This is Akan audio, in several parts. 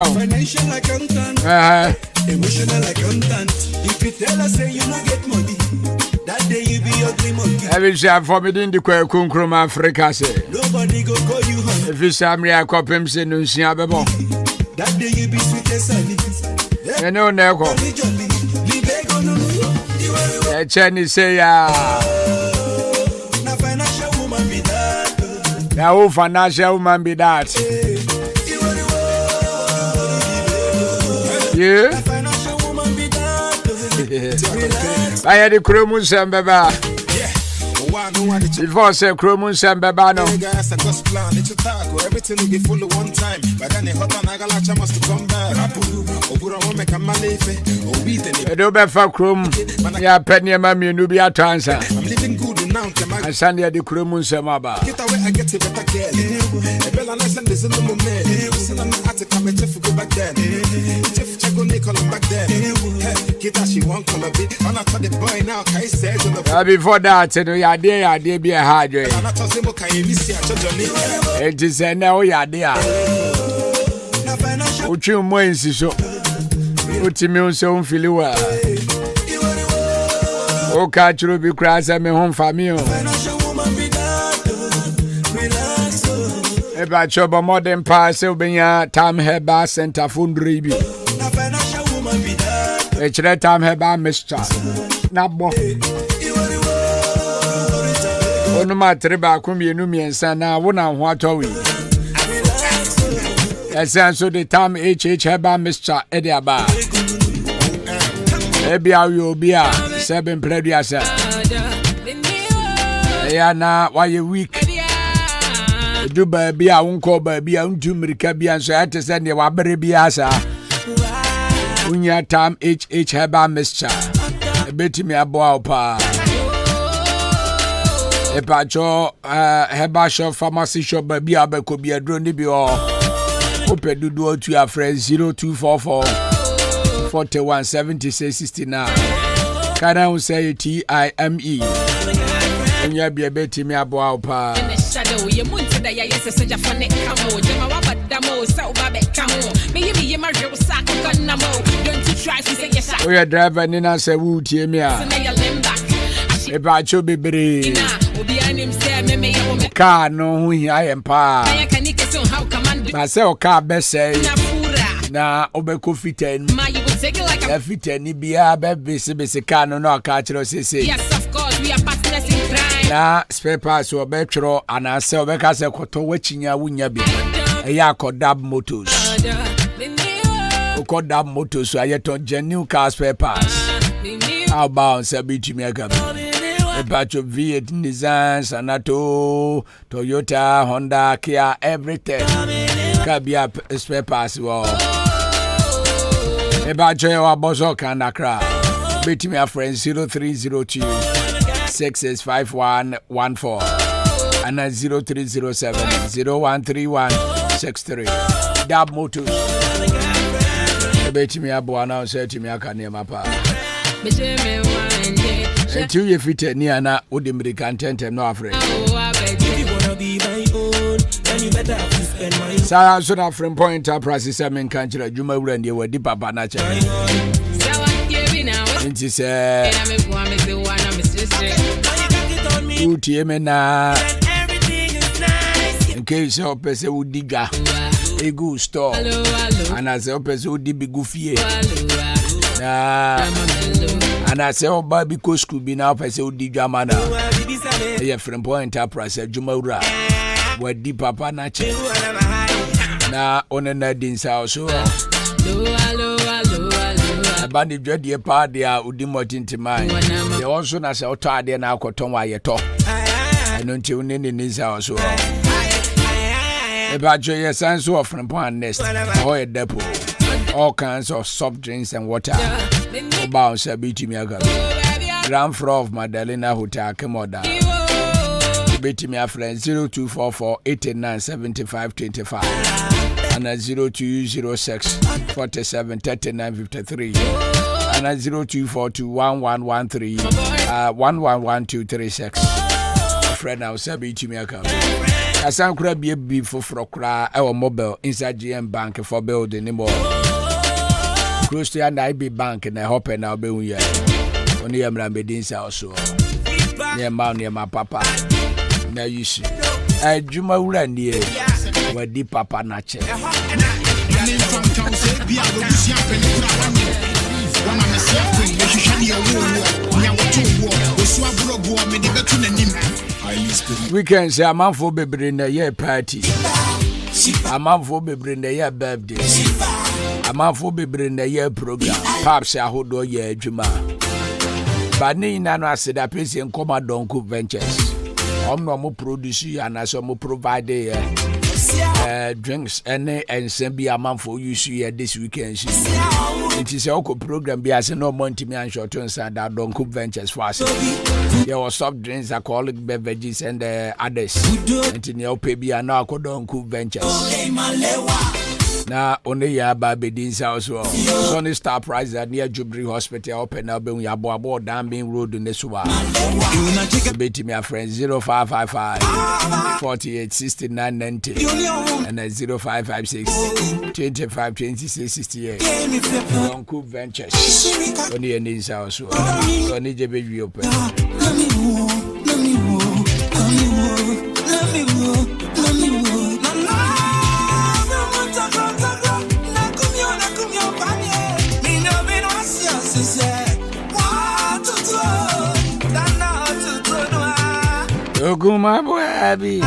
Financial accountant, emotional accountant. If you tell us say you don't get money, that day you be ugly monkey. Every share for me in the Kunkum Africa say. Nobody go call you honey. If you say me a copim say no see abebo. That day you be sweet as honey. You know neko. The Chinese say ya. Na financial woman be that. Na financial woman be that. Yeah. I had the Chromus and Baba. Before say Chromus and Babano. Everything will be full at one time. But then the hot and Agalacha must come back. I don't be for Chrome. Yeah, Penny and Mammy Nubia Transa. I'm living good now. I send you the Chromus and Maba. Get away, I get it better girl. A bella nice and listen to my man. I'm not to come and go back then. Check on Nicola back then. Get that she won't call a bit. I'm not the boy now. Can you say to before that, you know, your day be a hard way. I'm not talking about can you miss your it is a now, ya dear. Uchi Moinsi so. Uchi me so feel well. O catch you be crass at me home for me. About your modern pass, Obenya, Tam Heba, Center Fundribi. It's that time Heba, Mr. Nabo. No matter about Kumbi and Sana, one on what are we? As so the time HH Heba, Mr. Ediaba. Ebia, you'll be a 7 players. Yeah, now, why you weak? Do baby, I won't call baby, I won't do Miricabian, so I had to send you a baby asa. Unya time HH Heba, Mr. A bit me a bow pa. A patcho, Heba shop, pharmacy shop, baby, I could be a drone, be all. Open the door to your friend 0244 41 76 69. Can I say TIME? And you be a bit me a bow pa. We are driving in us a wood here. If I should be brave, car no, I am pa. Myself, car best say, na Obeko fitten. If fitten, be a baby, car no catch us. Yes, of course, we are partners in crime. Na spare parts or betro, and I sell because I got to watching ya winya be. A yako dab motors. Oko dab motors, so I yet on genuine car spare parts. How about Sabiti Mega? A batch of V8 Nissan, Sanato, Toyota, Honda, Kia, everything. Can be a spare parts. A batch of our Bozok and Accra. Beat me a friend 0302 665114 and 0307 013163. Dab Motors. Beat me a boana, said to me, I can name my pa. And 2 years fit near na would the American tent and no afraid. Sarah Sona from Point Enterprises, I mean, country, Juma, when you were deep up on nature. And she said, in case your person would dig a good store, and as your person would be goofy. And I say, oh, baby, because could be now, I say, oh, did your man now? Yeah, from Point Enterprise, Jumaura, where deep up on nature. Now, on a Nadin's house, so a bandit dread your party out with the mountain to mine. They also not so tired and I'll cotton while you talk. I don't tune in his house. About your son, so from Point Nest, or a depot. All kinds of soft drinks and water. About Sabiti Miaga. Ground floor of Madalena Hotel, Kemoda. Betty me a friend 0244 89 75 25 and a 0206 47 39 53 and a 0242 1113 111236. Friend, I'll say Betty me a Asan kura be for kra our mobile inside GM Bank for building anymore. Close to an IB Bank and I hope and I'll be here. Only I'm Rambedin also. Near my papa. Now you see. Juma Urandi, where deep papa nature. Weekends say a man for baby in the year party. A man for baby in the year birthday. A man for baby in the year program. Perhaps I hold all year Juma. But Nina said that person in Coma Donku Ventures. I'm no produce and as I'm provide drinks and send be a man for you see this weekend. It is a program be as no money me and short on that Donku Ventures fast. There was soft drinks, alcoholic beverages and others. And in your baby and now Donku Ventures. Na only ya baby dinsa also. Sunny Star Prize at near Jubilee Hospital open up in Yaboabo Dambing Road in the Suwa. Betty me a friend 0555 48 69 90 and 0556 25 26 68. Uncle Ventures. Only a dinsa also. Only the baby open. Oguma boy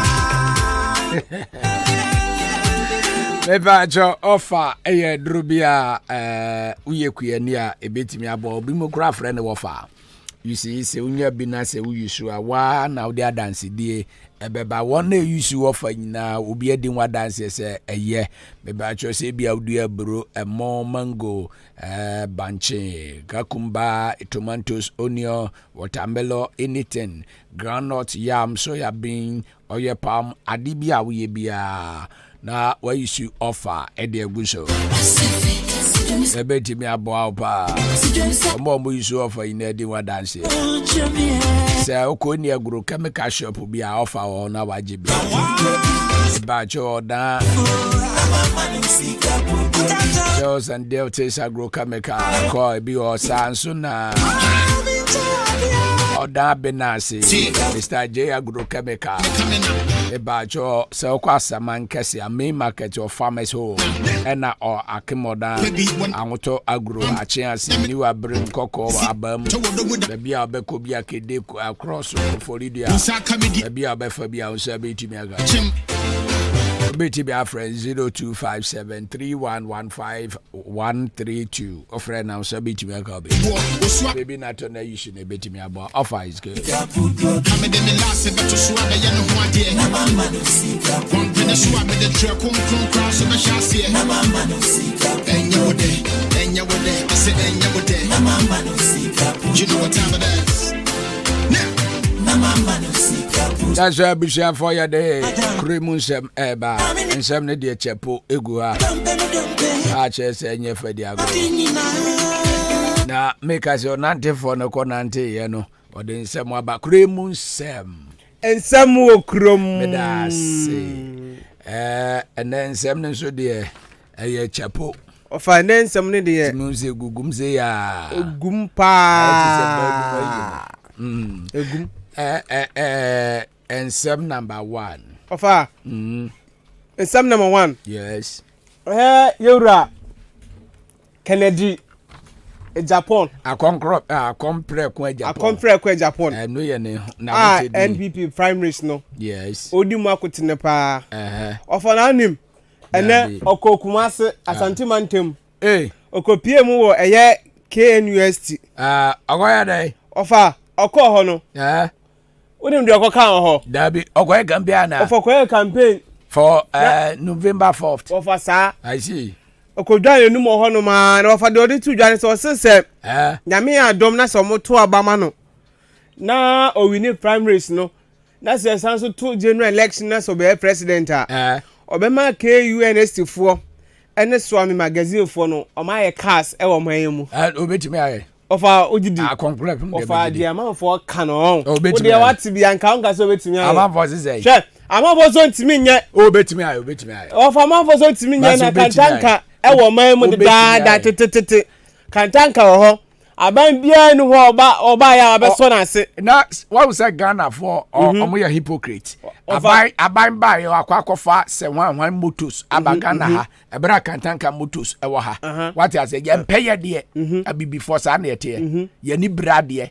Mebajo offer drubia uye kuyani a ebetimi abo obi mo kra friend offer. You see se unya bi na se uyusu a wa na odi dance die ebeba won na yusu offer nyina obi edi wa dance se eye mebajo se bia odi abro emo mango banche kakumba tomatoes onion watermelon anything groundnut yam soya bean oye palm adibia we bia na wa yusu offer e de aguso ebeti mi abo apa mo yusu offer ina di wa dance se okoni agro chemical shop bi a offer o na wajibi ba joda those and deltas agro chemical ko bi o sanso na oda benasi Mr. J agro chemical ba jo se okwasa mankese a main market of farmers home ena or akimoda anwoto agro achiasi new abrim koko abam bebi a obeko bi akede across Florida bebi a befa bi a unsa betimi aga BTB friend 0257311532 offer now so BTB aga baby na to na issue na BTB aba offer is good you know what time it is that's why we share for your day. Cremusem eba. And some ne dear chepo egua. Arches and ye for the ago. Now make us your nante for no conante, you know, or then some about cremusem. And some more crum. And then some so dear a chepo. Or finance some dear music gumse ya gumpa. And some number one. Offer. And some number one. Yes. Yura. Kennedy. Japan. A compre Japan. A compre Japan. No, you know. NPP primaries no. Yes. Odimu akutinepa. Offer anim. And then Okokumase Asante Mantem. Okopie mu wo eye KNUST. Ogoya dey. Offer Oko no. Unim do Oko kan ho. Dabi Ogoya campaign na. Offer campaign for November 4th. Offer sa. I see. Okodwan enu mo ho no ma na offer de odi tu dwan so sese. Nyame adom na so moto abama no. Na owini primaries no. Na se sanso to general election na so be president obema KUNST fo ene Swami magazine fo no o ma ye cars e wo man mu obetimi aye ofa ogidi conclude ofa dia man fo kan on o de wat bi anka onka so betimi aye aman fo se she amafo so ntimi nye obetimi aye ofa amafo so ntimi nye na kantanka e wo man mu da tetete kantanka wo ho aban bia ni ho oba ya abeso na ase na what say Ghana for omo ya hypocrite aban ba ya akwakofa se wan motos abagana ha ebra kantanka motos e wo ha what you say ye mpeye de abibi for sa na yete ye ni brade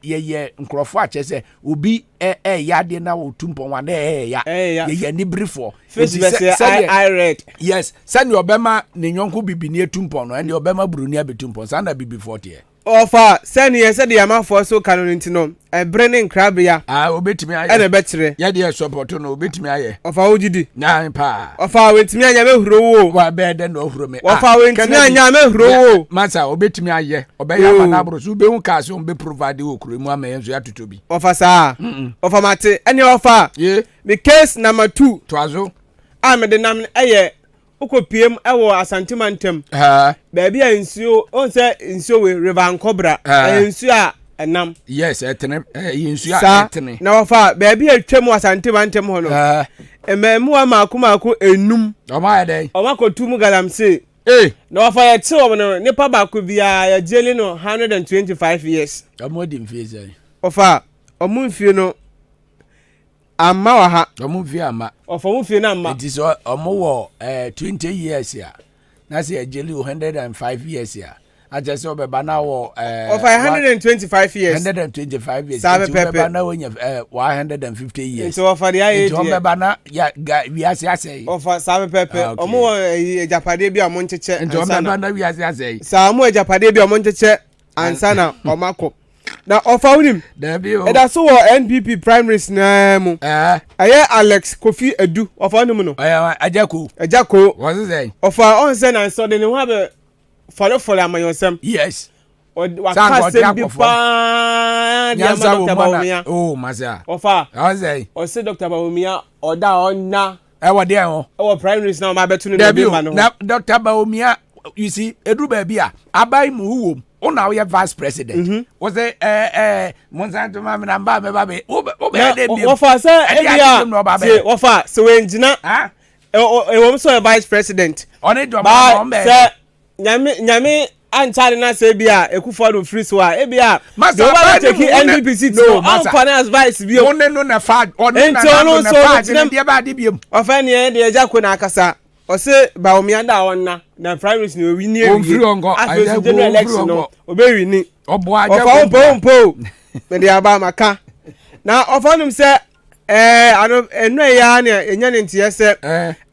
ye nkrofo a chese obi ya de na otumpo wan ye ni brifo I read yes send your bema ne nyonko bibi ne otumpo no and your bema bruni abetumpo sa na bibi 40 ofa send ye said ya mafo so canon ntino ebrene nkrabia obetimi aye e na betre ye de support no obetimi aye ofa ogidi na pa ofa wetimi anya mehuro wo wa be de no huro me ofa wetimi anya mehuro wo masa obetimi aye obeya ma na bro so be hu ka so be provide wo kuro mu ama yenso ya totobi ofa sa ofa mate ene ofa ye the case number 2 twazo me de nam eye ukopiem ewo asantimantem baby a nsuo on say nsuo we river nkobra nsuo a enam yes etene nsuo a etene na ofa baby a twam asantimantem ho no ememu amakomako enum o ma yede o makotum galamse na ofa ye te o no nipa ba ko bia ya jeli no 125 years amodi mfie ofa omumfie no amma wa ha omumfie amma ofa omumfie na amma it is omo 20 years ya na say ajeli 105 years ya aja say obeba na wo ofa 125 years 125 years obeba na wonya 150 years so ofa dia ye obeba na ya wiase asey ofa sabe pepe omo ejapade bi amoncheche obeba na wiase asey sa omo ejapade bi amoncheche ansana omako na ofa unim eda so wo NPP primaries na mu aye Alex Kofi Edu ofa unim no ajako what is say ofa on say na so de ne ho be follow amayonsem yes waka se bi pa dia Dr. Bawumia masa ofa o say Dr. Bawumia oda onna e wo de ho e primaries na ma betu ne be ma no na Dr. Bawumia you see edu ba bia abai mu wo una we vice president was monsanto ma na mba me ba be de bi ofa say ebia ofa so we njina e wo so vice president oni do ma mbe say nyame anchare na say bia ekufo do free so a ebia do ba take NPP seat no am as vice bi o ne no na fa oni na fa de ba de bi ofa ne de ejako na akasa o say Bawumia da wonna na primaries ni owi ni ewi after general election no obewi ni obo aja pompo me de aba maka na ofanum say ano enu ya na enya ne ntie say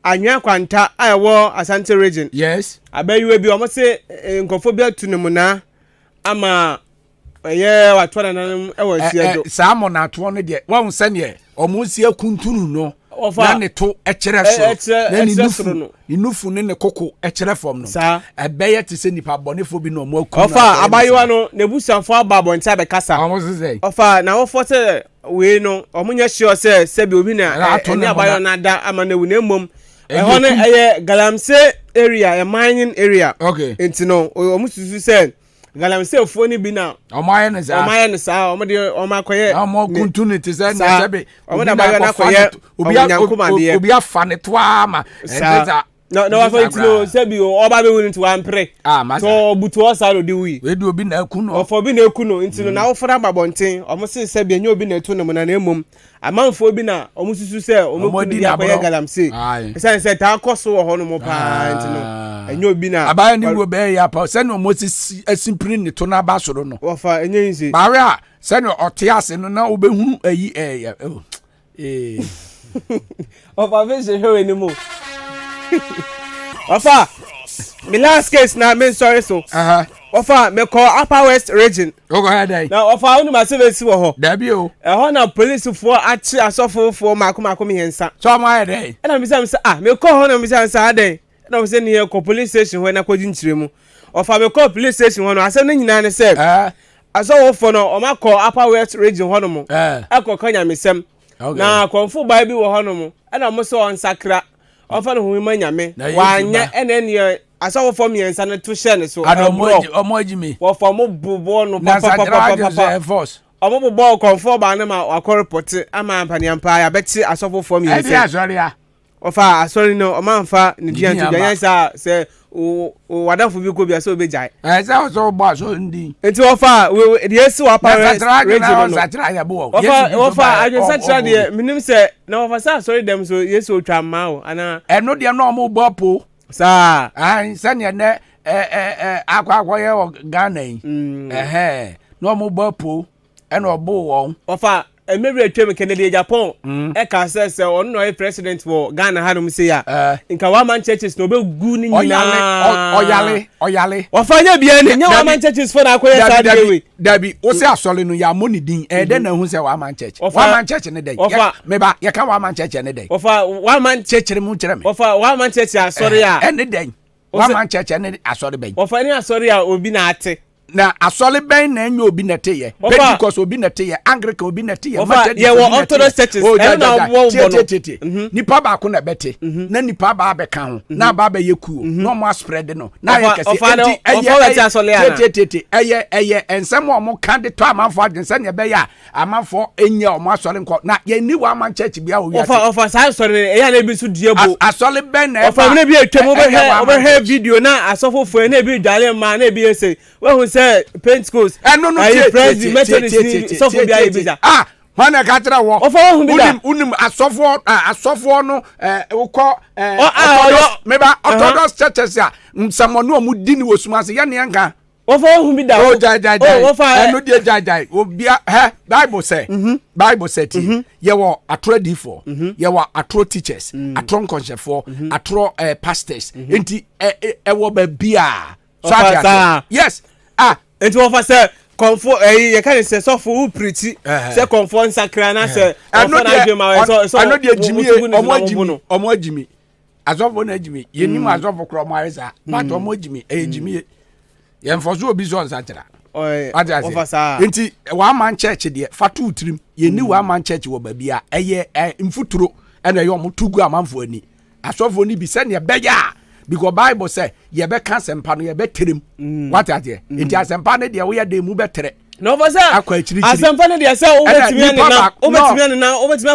anwa kwanta ayewo Asante region yes abayiwe bi o say nkofo bi atunum na ama watwana nanum ewo siedo sa mo na to no de won sane o mo sie kuntunu no na ne to ekere so na ni nufu ne koko ekere fom no ebeye te se nipa bonefo bi no mo akun ofa abayiwa no nebusanfo ababo ntia be kasa ofa na wo force we no omunya sure se bi obi na eni abayo na da ama na wu na emom ho ne eye Galamsey area a mining area okay entino omususu se Galamsey fo ni bi na omaye ne sa omde omakoye kuntunu te se na sebe omda bayo na koye obi afa ne to ama no wa fa itlo sebi oba be woni to ampre so butu osaro di wi we di obi na akuno ofo bi na akuno ntino na wo fora babonten omo se sebi enye obi na eto no na emom amanfo bi na omo susu se omo kudi di akoye Galamsey se ta akoso wo ho no mo pa ntino enye obi na abaya ni wo be ya pa se no mo asimpiri ni to na ba soro no wo fa enye nzi bare a se no otiase no na obehunu ayi ofa be se hewe ni mo ofa my last case na me sorry so ofa me call Upper West region go ahead na ofa unu ma service wo ho da bi o ho na police fo achi asofo makoma me hensa so ma ahead na me say me call ho na me say ahead na me say ne ko police station ho na kwaji nchiremu ofa me call police station ho no asem na nyina ne say asofo no o ma call Upper West region ho no mo akokanya mesem na konfo bai bi wo ho no mo na mo so on sakra ofa no hu manyame wanya ene asawo fom yensa no to share ne so omo ajime wo fom bubo no papa omo ball conform ba na ma akọ report ama mpaniampa ya beti asofo form yesi e asori a ofa asori no o ma nfa ni dian to dian say o wadanfo bi ko bi so be jai say so bo so ndi enti ofa the esi wa parents region no satra ya bo ofa ajo satra de minim say na ofa say asori dem so yesi o twa ma o ana eno de no mo bo po sa an sane ne akwa ye Ghana yi no mo bo po eno obo won ofa emebre atwem Kennedy Japan e ka say on no president for Ghana hanum say ya nka wa man churches no be gu ni nyina oyale ofanya bia ne nya wa man churches for na akoya sa dey we dabi o say asole no ya money din de na hu say wa man church ne dey me ba ye ka wa man church ne dey ofa wa man church mu kire me ofa wa man church asore ya ne dey wa man church ne asore ben ofa ni asore ya obi na ate na asole ben na enye obi na teye Pentecost obi na teye Anglican obi na teye ye wo Orthodox churches na wo nipa ba ko na bete na nipa ba be kan ho na ba be yeku no mo spread no na ye kese eye ensem o mo kan de to amanfo agense ne be ya amanfo enye o mo asole nko na ye ni wa man church bia o ya ofa sa asole eya na bi su diebo asole ben na ofa na bi etwem over video na asofofo na bi dwale ma na bi ese we hu say Pentecost no sofo bia ebija wana ka tira wo unim asofo no ukọ meba Orthodox churches ya msamonu omudini wosumase ya ne yanka ofo hu bi da eno die jajai obia Bible say ye wo atrodifo ye wo atro teachers atro conchefo atro pastors enti wo ba bia yes enti wo fa say comfort ye kan say so for pretty say comfort sakra na say na jema so ano de jimi omo ajimi azofo na ajimi ye nim azofo kro mo aresa but omo ajimi jimi ye mfoso obi so nsatira wo fa sa enti wa man church de fatu utrim ye ni wa man church wo ba bia eye mfuturo ena ye omo tugu amanfo ani asofo ni bi se ne beya because Bible say ye be can sempa no ye be terem what are there enti asempa ne de wo ye de mu be tere no for say asempa ne de say o betimi na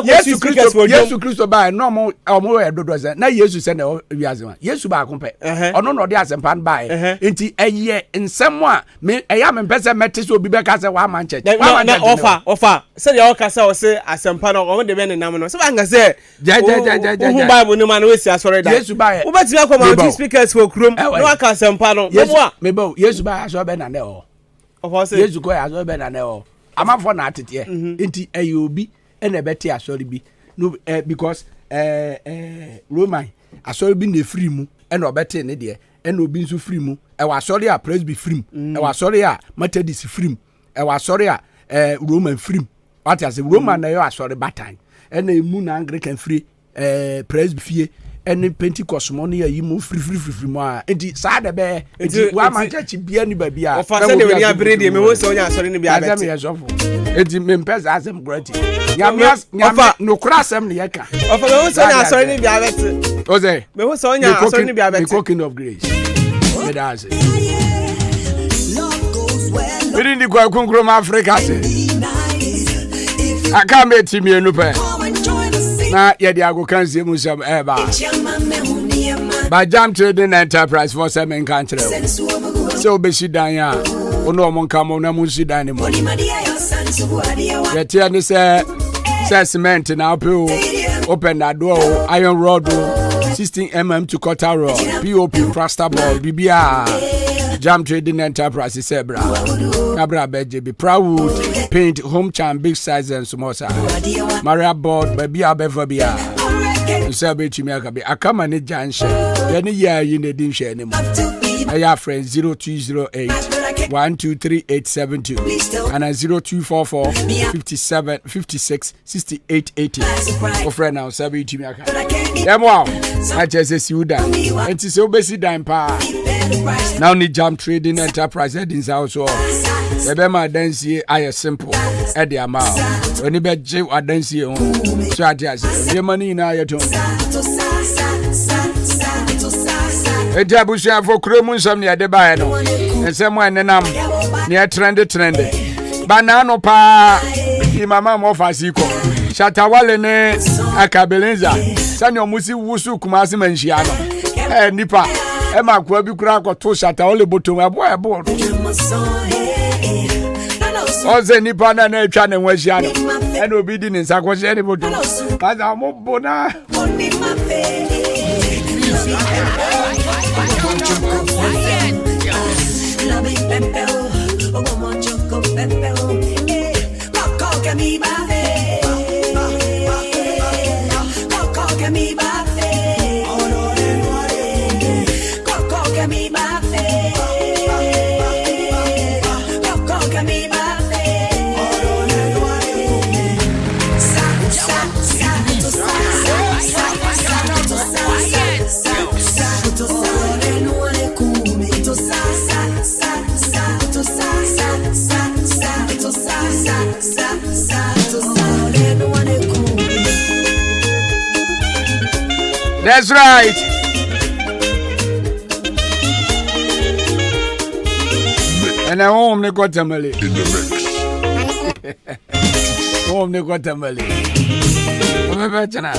Yesu Kristo ba no mo ye dodo say na Yesu say na wiase ma Yesu ba ko pe ono no de asempa ba enti eye nsem a me eya me pese mete so obi be ka say wa man church offer say de o ka say o say asempa no o de be ne nam no say ba nga say who Bible ni man we si asore da Yesu ba o betimi akoma two speakers for krom no aka asempa no me bo Yesu ba asore be na ne o Yesu ko asore be na ne o amafo na atete enti eyobi ene beti asore bi no because Roman asore bi na free mu ene obete ne de ene obi nso free mu e wa asore a praise be free e wa asore a Methodist free e wa asore a Roman free what I say Roman na yo asore batan ene emu na Anglican free praise be fie ene Pentecost mo ne yi mu free mo a enti sa de be enti wa man church bia ni ba bia o fa se de we ni abere de me wo se onya asore ni bia beti enti me mpesa asem grati nyame no kura asem ne yeka o fa me wo se onya asore ni bia beti o say me wo se onya asore ni bia beti the cooking of grace me da say we ndi kwa kunkrom Africa say aka me timi enu pe na ye di ago kan se musam ba jam trading enterprise for semen country so be sidan ya ono omo nka mo na mu sidan ni mo ye tia ni say cement na open that door iron rod 16 to quarter rod pop plaster board bibia jam trading enterprise say bra kabra beje be proud paint home charm big size and small size maria board baby abeva bia say be chimi aka be akama ne janshe ye ne ya yi ne din hwe ne mo aya friend 0208 123872 and 0244 57 56 68 80 o friend now say be chimi aka dem wow I just say you dan enti say obesi dan pa now ni jam trading enterprise headings also ebe ma dansie aye simple e dey ama oni be je adansie ho so ade ye mani na aye to e dia busia for kromu nsam ne ade bae no ensem ene nam ne trend banano pa imama mo fasiko shatawale ne akabelenza sani omusi wusu kumasi manhia no nipa e makwa bi kura akoto shatawale botom abo Oze nipa na etwa ne nwahia no e na obi di ne nsako hye ne botom kaza mo bona That's right. And I home ne kwatamale. In the mix. Home ne kwatamale. Umebachana.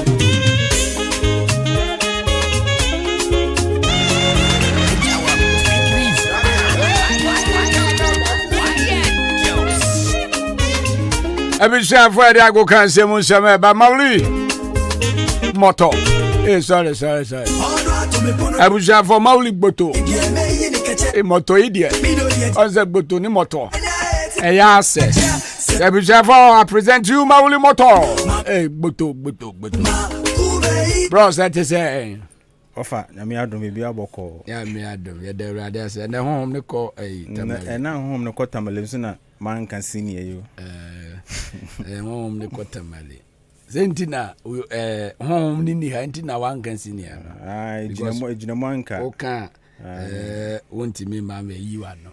Abisha for the ago kan se mun se me ba Mauli. Moto. Sorry. Abuja for Mauli Boto. Moto idiot. Oze Boto ni moto. Access. Abuja for I present you Mauli Moto. Boto. Bros, that is Ofa, na mi adom bi aboko. Ya mi adom. Ya de rade say na home ne ko tamale. Na home ne ko tamale so na man kan senior you. Home ne ko tamale. Zentina home ni ha ntina wan kan senior. Ejina anka. O kan wonti me ma me yi wa no.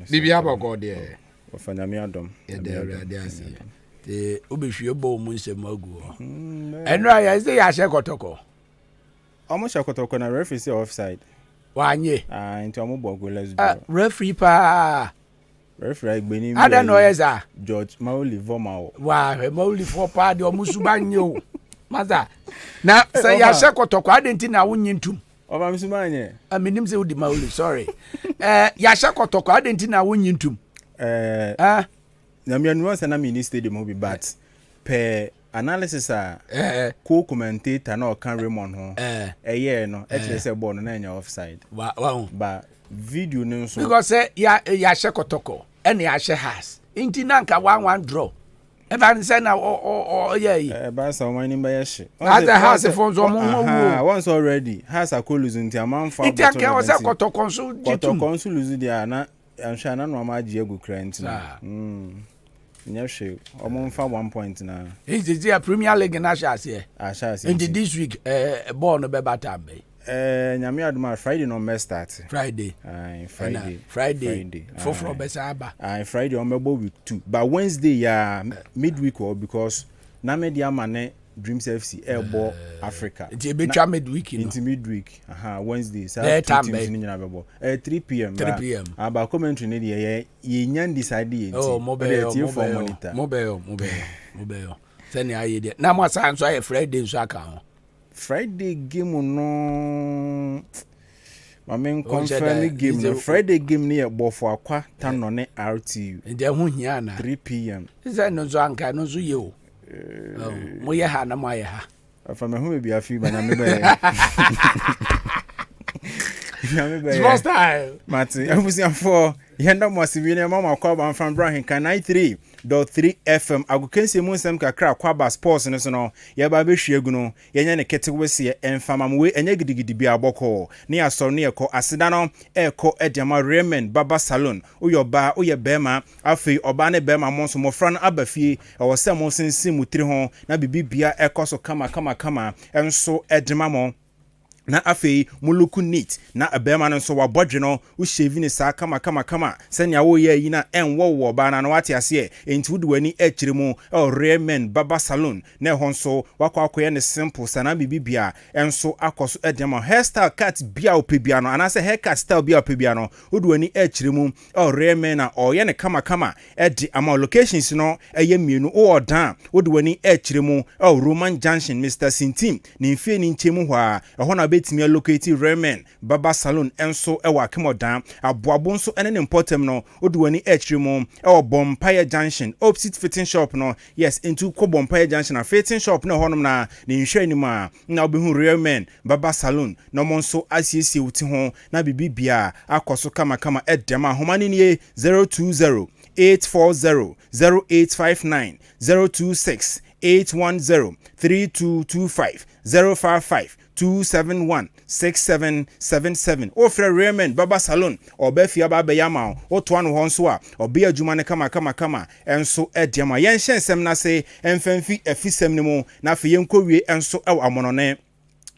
Bibi aboko de. Ofa na mi adom. Ya de rade say. Te obehwie bo mu nsem agu. Enra ya say ya hye kotoko. Almost shakotoko na referee say offside. Wanye. Into amubo go let's do. Referee pa. Referee gbeni mi. I don't know eza. George Mauli Vomao. Mauli for pa de omusuba nyo. Maza. Na say ya shakotoko adenti na wonyintum. Oba msuba nye. Aminim say udi Mauli, sorry. Ya shakotoko adenti na wonyintum. Na mi anwa na mini stadium be but per analysis co-commentator na kan Raymond ho no actually say ball no na nya offside ba video no so because ya shekotoko and ya she has inti na nka 1-1 draw ever say na ba sa wani ba ya she has for so mo once already has a call lose nti am fa inti aka o say kotoko so jitum kotoko so lose dia na ansha na no ma gie gu krant Nyashe, for 1 point now. Is the Premier League na shase? In this week, ball no be better be. Nyame aduma Friday no me start. Friday. Friday. For Besaba. Friday on mebo week 2. But Wednesday ya midweek or because na me dia mane Dreams FC Airborne Africa. It's a bit midweek, It's midweek. Wednesday. So 3 p.m. 3 p.m. About commentary ne ye nyan decide. Oh, mobile. Send ya ye. Na mo san so ya Friday so aka ho. Friday game no. Mamen confirm game no. Friday game ne ye bofo akwa tano ne RTU. Nde ho hia na 3 p.m. Is no so anka no so ye o. Mo ye ha na mo ye ha. Afa me ho be afi ba na me be. First time. Mati, abusia for yenda mo asibine mama Akwaaba from Ahenkan 93.3 FM. Agukense mu nsem kakra Akwaaba sports no so no. Ye ba be hwiegu no. Ye nya ne ketewese enfama we enye gidigidi bi aboko. Ne asoro ne ekọ aseda no ekọ ediama Raymond Baba Salon. Uyoba uye bema afei oba ne bema monso mofra no abafie. Ewo se mo sensim mutiri ho na bibibia ekọ so kama enso edema mo na afei muluku neat na abema no so wabodwe no wo shave ni saa kama senya wo ye yi na enwo ba na wate ase enti wo de wani akire mu Raymond Baba Salon na ho nso wakwakoye ne simple sana bibia enso akoso edema hairstyle cut bia opebia no anase haircut style bia opebia no wo de wani akire mu Raymond na oye ne kama edi ama locations no eye mienu wo dan wo de wani akire mu Roman Junction Mr Sintim ne mfie ni nchemu ho a ho na betimi locate Raymond Baba Salon enso ewa akemodan aboabo nso ene ne importem no oduwani akiri mu ewa Bompire Junction opposite fitting shop no yes into ko Bompire Junction na fitting shop no honom na ne nhwe ni ma na obehu Raymond Baba Salon no mo nso asiesie wuti ho na bibibia akoso kama edema homani nie 020 840 0859 026 810 3225 055 271 6777 ofre Raymond Baba Salon obefia baba yama o to anu ho nso a obe adwuma ne kama enso ediama yen hyensem na se emfamfi afisem ne mu na fe yenkowie enso ew amonone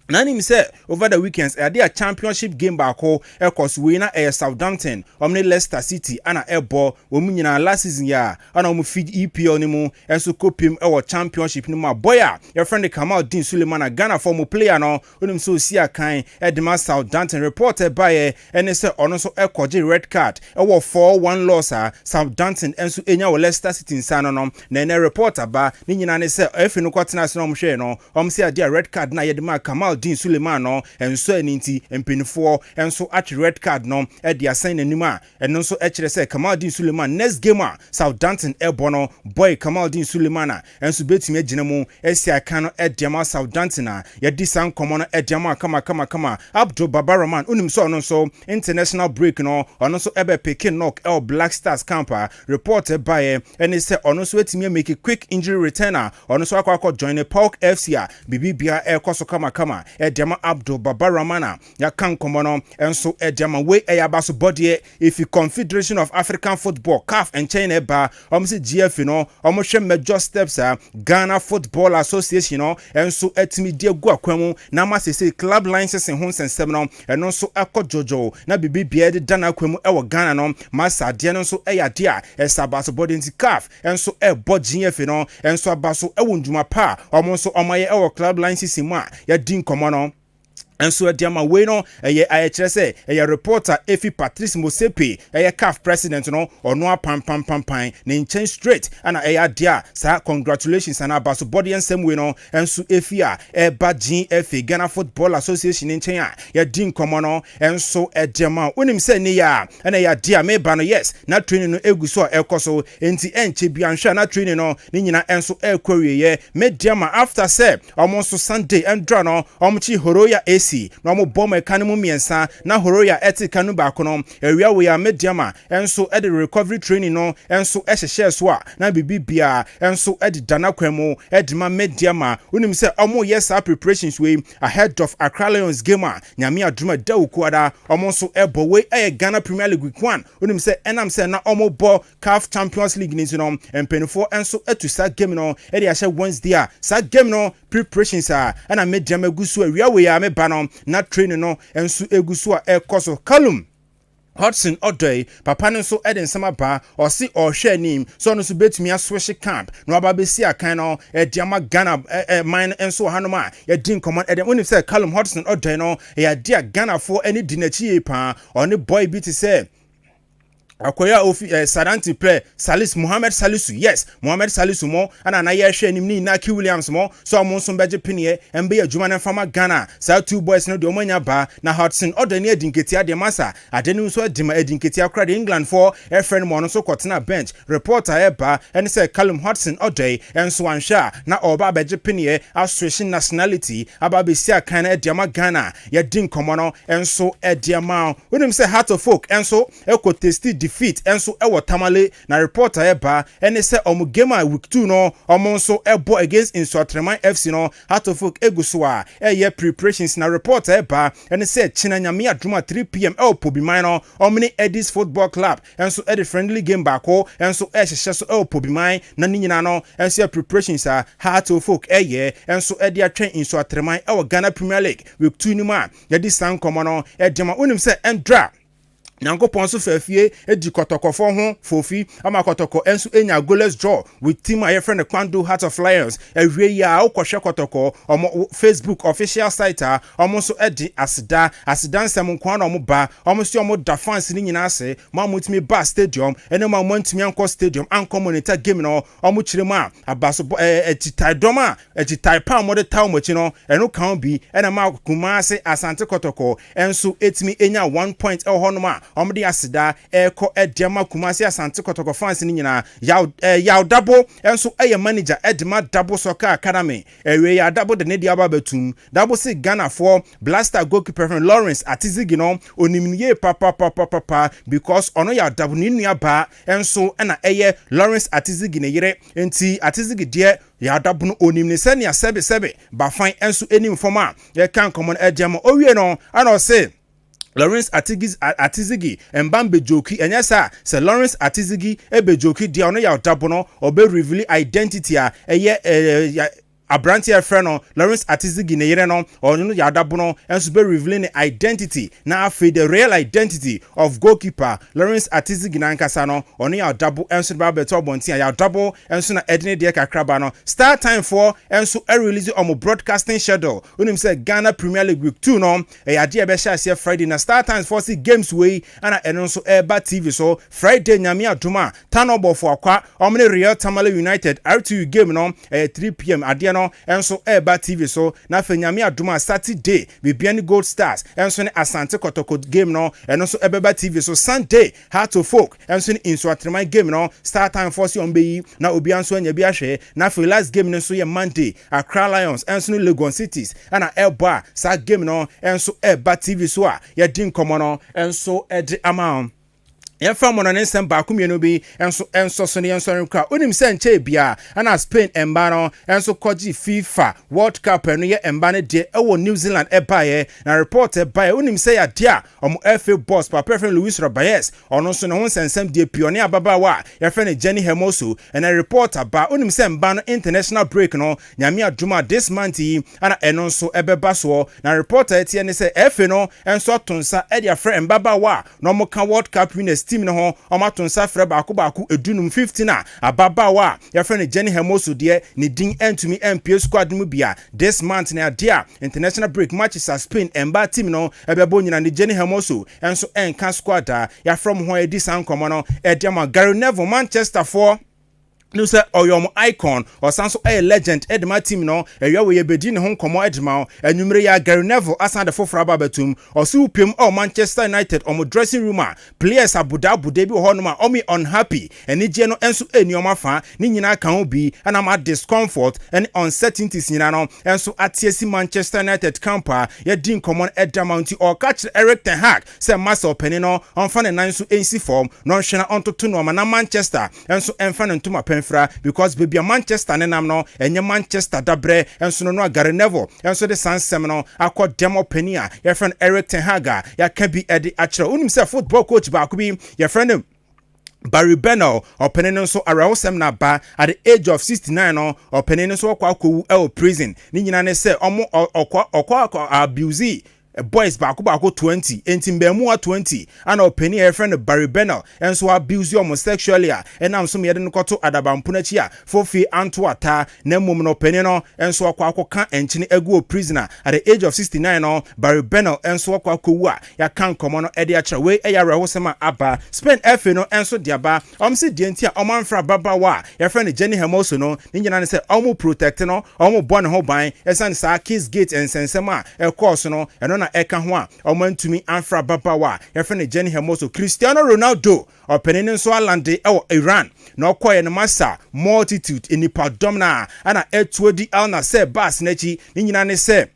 Nanim say over the weekends they a championship game baako ekos winner Southampton omne Leicester City ana ebo wo nyina last season ya ana mo feed EPL ni mu enso kopim ewo championship ni mu boya your friend Kamal Din Suleiman Ghana former player no onim so si akan edema Southampton reported by ene say ono so ekoje red card ewo 4-1 loss Southampton enso enya wo Leicester City nsano no na ene reporter ba ni nyina ne say efi no kwatena se no mo hwe no say dia red card na yedema Kamal Din Suleiman no enso aninti empinifo enso at red card no e dia sign anima eno nso e kire say Kamal Din Suleiman next game Southampton ebono boy Kamal Din Suleiman enso betimi agina mu esi aka no e dia ma Southampton ya di san komo no e dia ma kama Abdul Babaraman unim so no so international break no ono so ebe pick knock el Black Stars camper reported by and say ono so etimi make a quick injury returner ono so akwa join the Park FC bibia e koso kama Edema Abdul Babaramana ya kan komono enso edema we eyabaso body if Confederation of African Football CAF and China ba omse GF no omhwe major steps Ghana Football Association no enso etimi die gu akwamu na masese club license ho nsensem no eno nso akojojo na bibibia de dana akwamu ewo Ghana no masa de no nso eyade a esabaso body nti CAF enso ebo GF no enso abaso ewo ndwuma pa omonso omaye ewo club license mu a ya din komono enso diama we no eye ayekire say eye reporter Efi Patrice Mosepe eye CAF president no ono pam ne nchen straight ana eye dia sa congratulations ana baso body ensem we no enso Efi a eba GFA Ghana Football Association nchen a ya din komo no enso diama onim say ne ya ana ya dia me ba no yes na training no eguso ekoso enti enche bia nhwa na training no ni nyina enso ekwawie ye me diama after say omonso Sunday endra no omchi Horoya AC no mo bom e kanu miensa na Horoya eti kanu ba kono ewia we ya mediama enso e the recovery training no enso e hyehye so a na bibibia enso e di dana kwemu e di ma mediama unim se omo yes preparations we ahead of Accra Lions game a nyame aduma da ukuada omo so e bo we e Ghana Premier League week 1 unim se enam se na omo bo CAF Champions League ni no empenfo enso e to sa game no e di ahye Wednesday a sa game no preparations ana mediama gusu ewia we ya me ba no na training no enso egusu a ekoso Callum Hudson Odoi papa no so eden sama ba o si o hwe anim so no so betumi aswish camp no aba besi akan no diama Ghana mine enso hanoma ya din command eden when say Callum Hudson Odoi no ya dia Ghana for any dinachi pa on the boy bit say Akoya ofi Saranti play Salis Mohamed Salisu yes Mohamed Salisu mo ana na ye hwe anim ni Naki Williams mo so mo nso beje penie embe ya adwuma na fama Ghana sa two boys no de omanya ba na Hudson Odani adinketia de masa adenu nso adima adinketia kra de England for a friend mo no so kotena bench reporter eba and say Callum Hudson Odoi enso anhwa na oba beje penie Australian nationality aba besi akan na adiama Ghana ya din komo no enso adiama wonim say Heart of Folk enso ekotesti defeat enso ewo Tamale na reporter eba ene se omo game a week 2 no omo nso ebo against Insuatreman FC no Hatofok egusoa eye preparations na reporter eba ene se Chinanyame aduma 3 p.m. Pobiman no omni Edis Football Club enso edi friendly game bako enso ehhehye so Pobiman na ninyina no enso preparations a Hatofok eye enso edi atwen Insuatreman Ghana Premier League week 2 ni ma yedi san komo no edema unim se endra Nyankopon so fafie edi kotokofo ho fofi ama kotoko enso enya goalless draw with team my friend Kwando Heart of Lions ewie ya ukwohwe kotoko omo Facebook official site a omo so edi asida nsem nkwa na omo ba omo so omo da fans ni nyina ase ma mutimi ba stadium ene ma mantimi anko stadium anko monitor game no omo kirema abaso etitai doma etitai pa mo de taw mochi no eno kan bi ene ma Kumase Asante kotoko enso etimi enya 1 point ehonoma omde asida eko edema Kumasi Asante kotoko fans ni nyina yaw dabo enso eye manager edema dabo soccer academy ewe ya dabo de ne dia babatum dabo se Ghana for blaster goalkeeper from Lawrence Atizigi no onimniye papa because ono ya dabo ni nua ba enso na eye Lawrence Atizigi ne yire enti Atizigi de ya dabo no onimni se ne sebe ba fine enso enim forma ye kan common edema owie no ana o se Lawrence Atizigi Mbambe Joki enyasa se Lawrence Atizigi ebejoki dia ono ya dabo no obe reveal identity a eye Abrantia freno Lawrence Atizigi ne yire no onu ya dabo no enso be revealing the identity na afi the real identity of goalkeeper Lawrence Atizigi na nkasa no onu ya dabo enso ba beto bontia ya dabo enso na edine de kakraba no start time for enso release on broadcasting schedule unim say Ghana Premier League week 2 no ya de be sha se Friday na start times for see games way ana enso eba TV so Friday nyame aduma tanobo for akwa omne Real Tamale United R2 game no 3 p.m. ade no enso eba TV so na fenyame aduma Saturday Bibiani Gold Stars enso ne Asante kotoko game no enso ebeba TV so Sunday Hatofok enso ne Insuatreman game no start time for see ombeyi na obi anso anya bi ahwe na for last game no so ye Monday Accra Lions enso ne Legon Cities ana eba sa game no enso eba TV so a ye din komo no enso edi ama Yemfa mono ne nsem ba kumienu bi enso so ne enso nkwa onim se nche bia ana Spain emba no enso koji FIFA World Cup eno ye emba ne de ewo New Zealand ebaye na report ebaye onim se ya dia omo FA boss pa preferred Luis Robayes ono so ne ho nsensem de pione ababa wa ye fe ne Jenny Hermoso and a report aba onim se emba no international break no nyame aduma this month yi ana eno so ebeba so na report etie ne se FA no enso tonsa e dia frɛ embaba wa no mo ka World Cup winners team no ho omatonsa frɛ baako edunum 15 ababa wa ya frɛ ne Jenny Hermoso de ne din entumi MP squad mu bia this month na dia international break matches at Spain emba team no ebebo nyina ne Jenny Hermoso enso enka squad ya from ho edi san komo no ediama Gary Neville Manchester for no say oyom icon or sanso a legend edema team no eya we bedi ne ho nkomo edema enwumre ya Gary Neville asan de fofora babatum o si upem o Manchester United o dressing room players abuda bi ho no ma o me unhappy enije no enso enioma fa ni nyina kan obi ana ma discomfort and uncertainties nyina no enso atiesi Manchester United camper ya din common edema nti o catch Eric Ten Hag say master openi no onfa ne nan so ensi form no hwena ontoto no ma na Manchester enso enfa ne ntoma because baby Manchester nenam no enye Manchester dabre enso no Gary Neville enso de sansem no akọ demo penia your friend Eric Ten Hag ya ka bi edi achre unim se football coach ba ko bi your friend Barry Bennell opening so arousem na ba at the age of 69 no opening so kwa akowu prison ni nyina ne se omo okwa abuse boys baako 20 entimbemu 20 ana openi her friend Barry Bennell enso abuse homosexually and am so me de nkoto adabampo chi a fofi anto ata na mum no openi no enso akwa enchine egu prisoner at the age of 69 no Barry Bennell enso akwa kowu a ya kan komo no ede achre we eya rehosema aba Spain FA no enso diaba omse die ntia omanfra baba wa ya friend Jenny Hermoso no nyina ne se omo protect no omo bɔ ne ho ban esan sa kiss gate ensensema e course no eno na eka ho a omantumi anfra baba wa ya friend Jenny Hermoso Cristiano Ronaldo opening so alande Iran na okoye ne masa multitude enipa domna ana etuodi Al Nassr bas nachi nyina ne se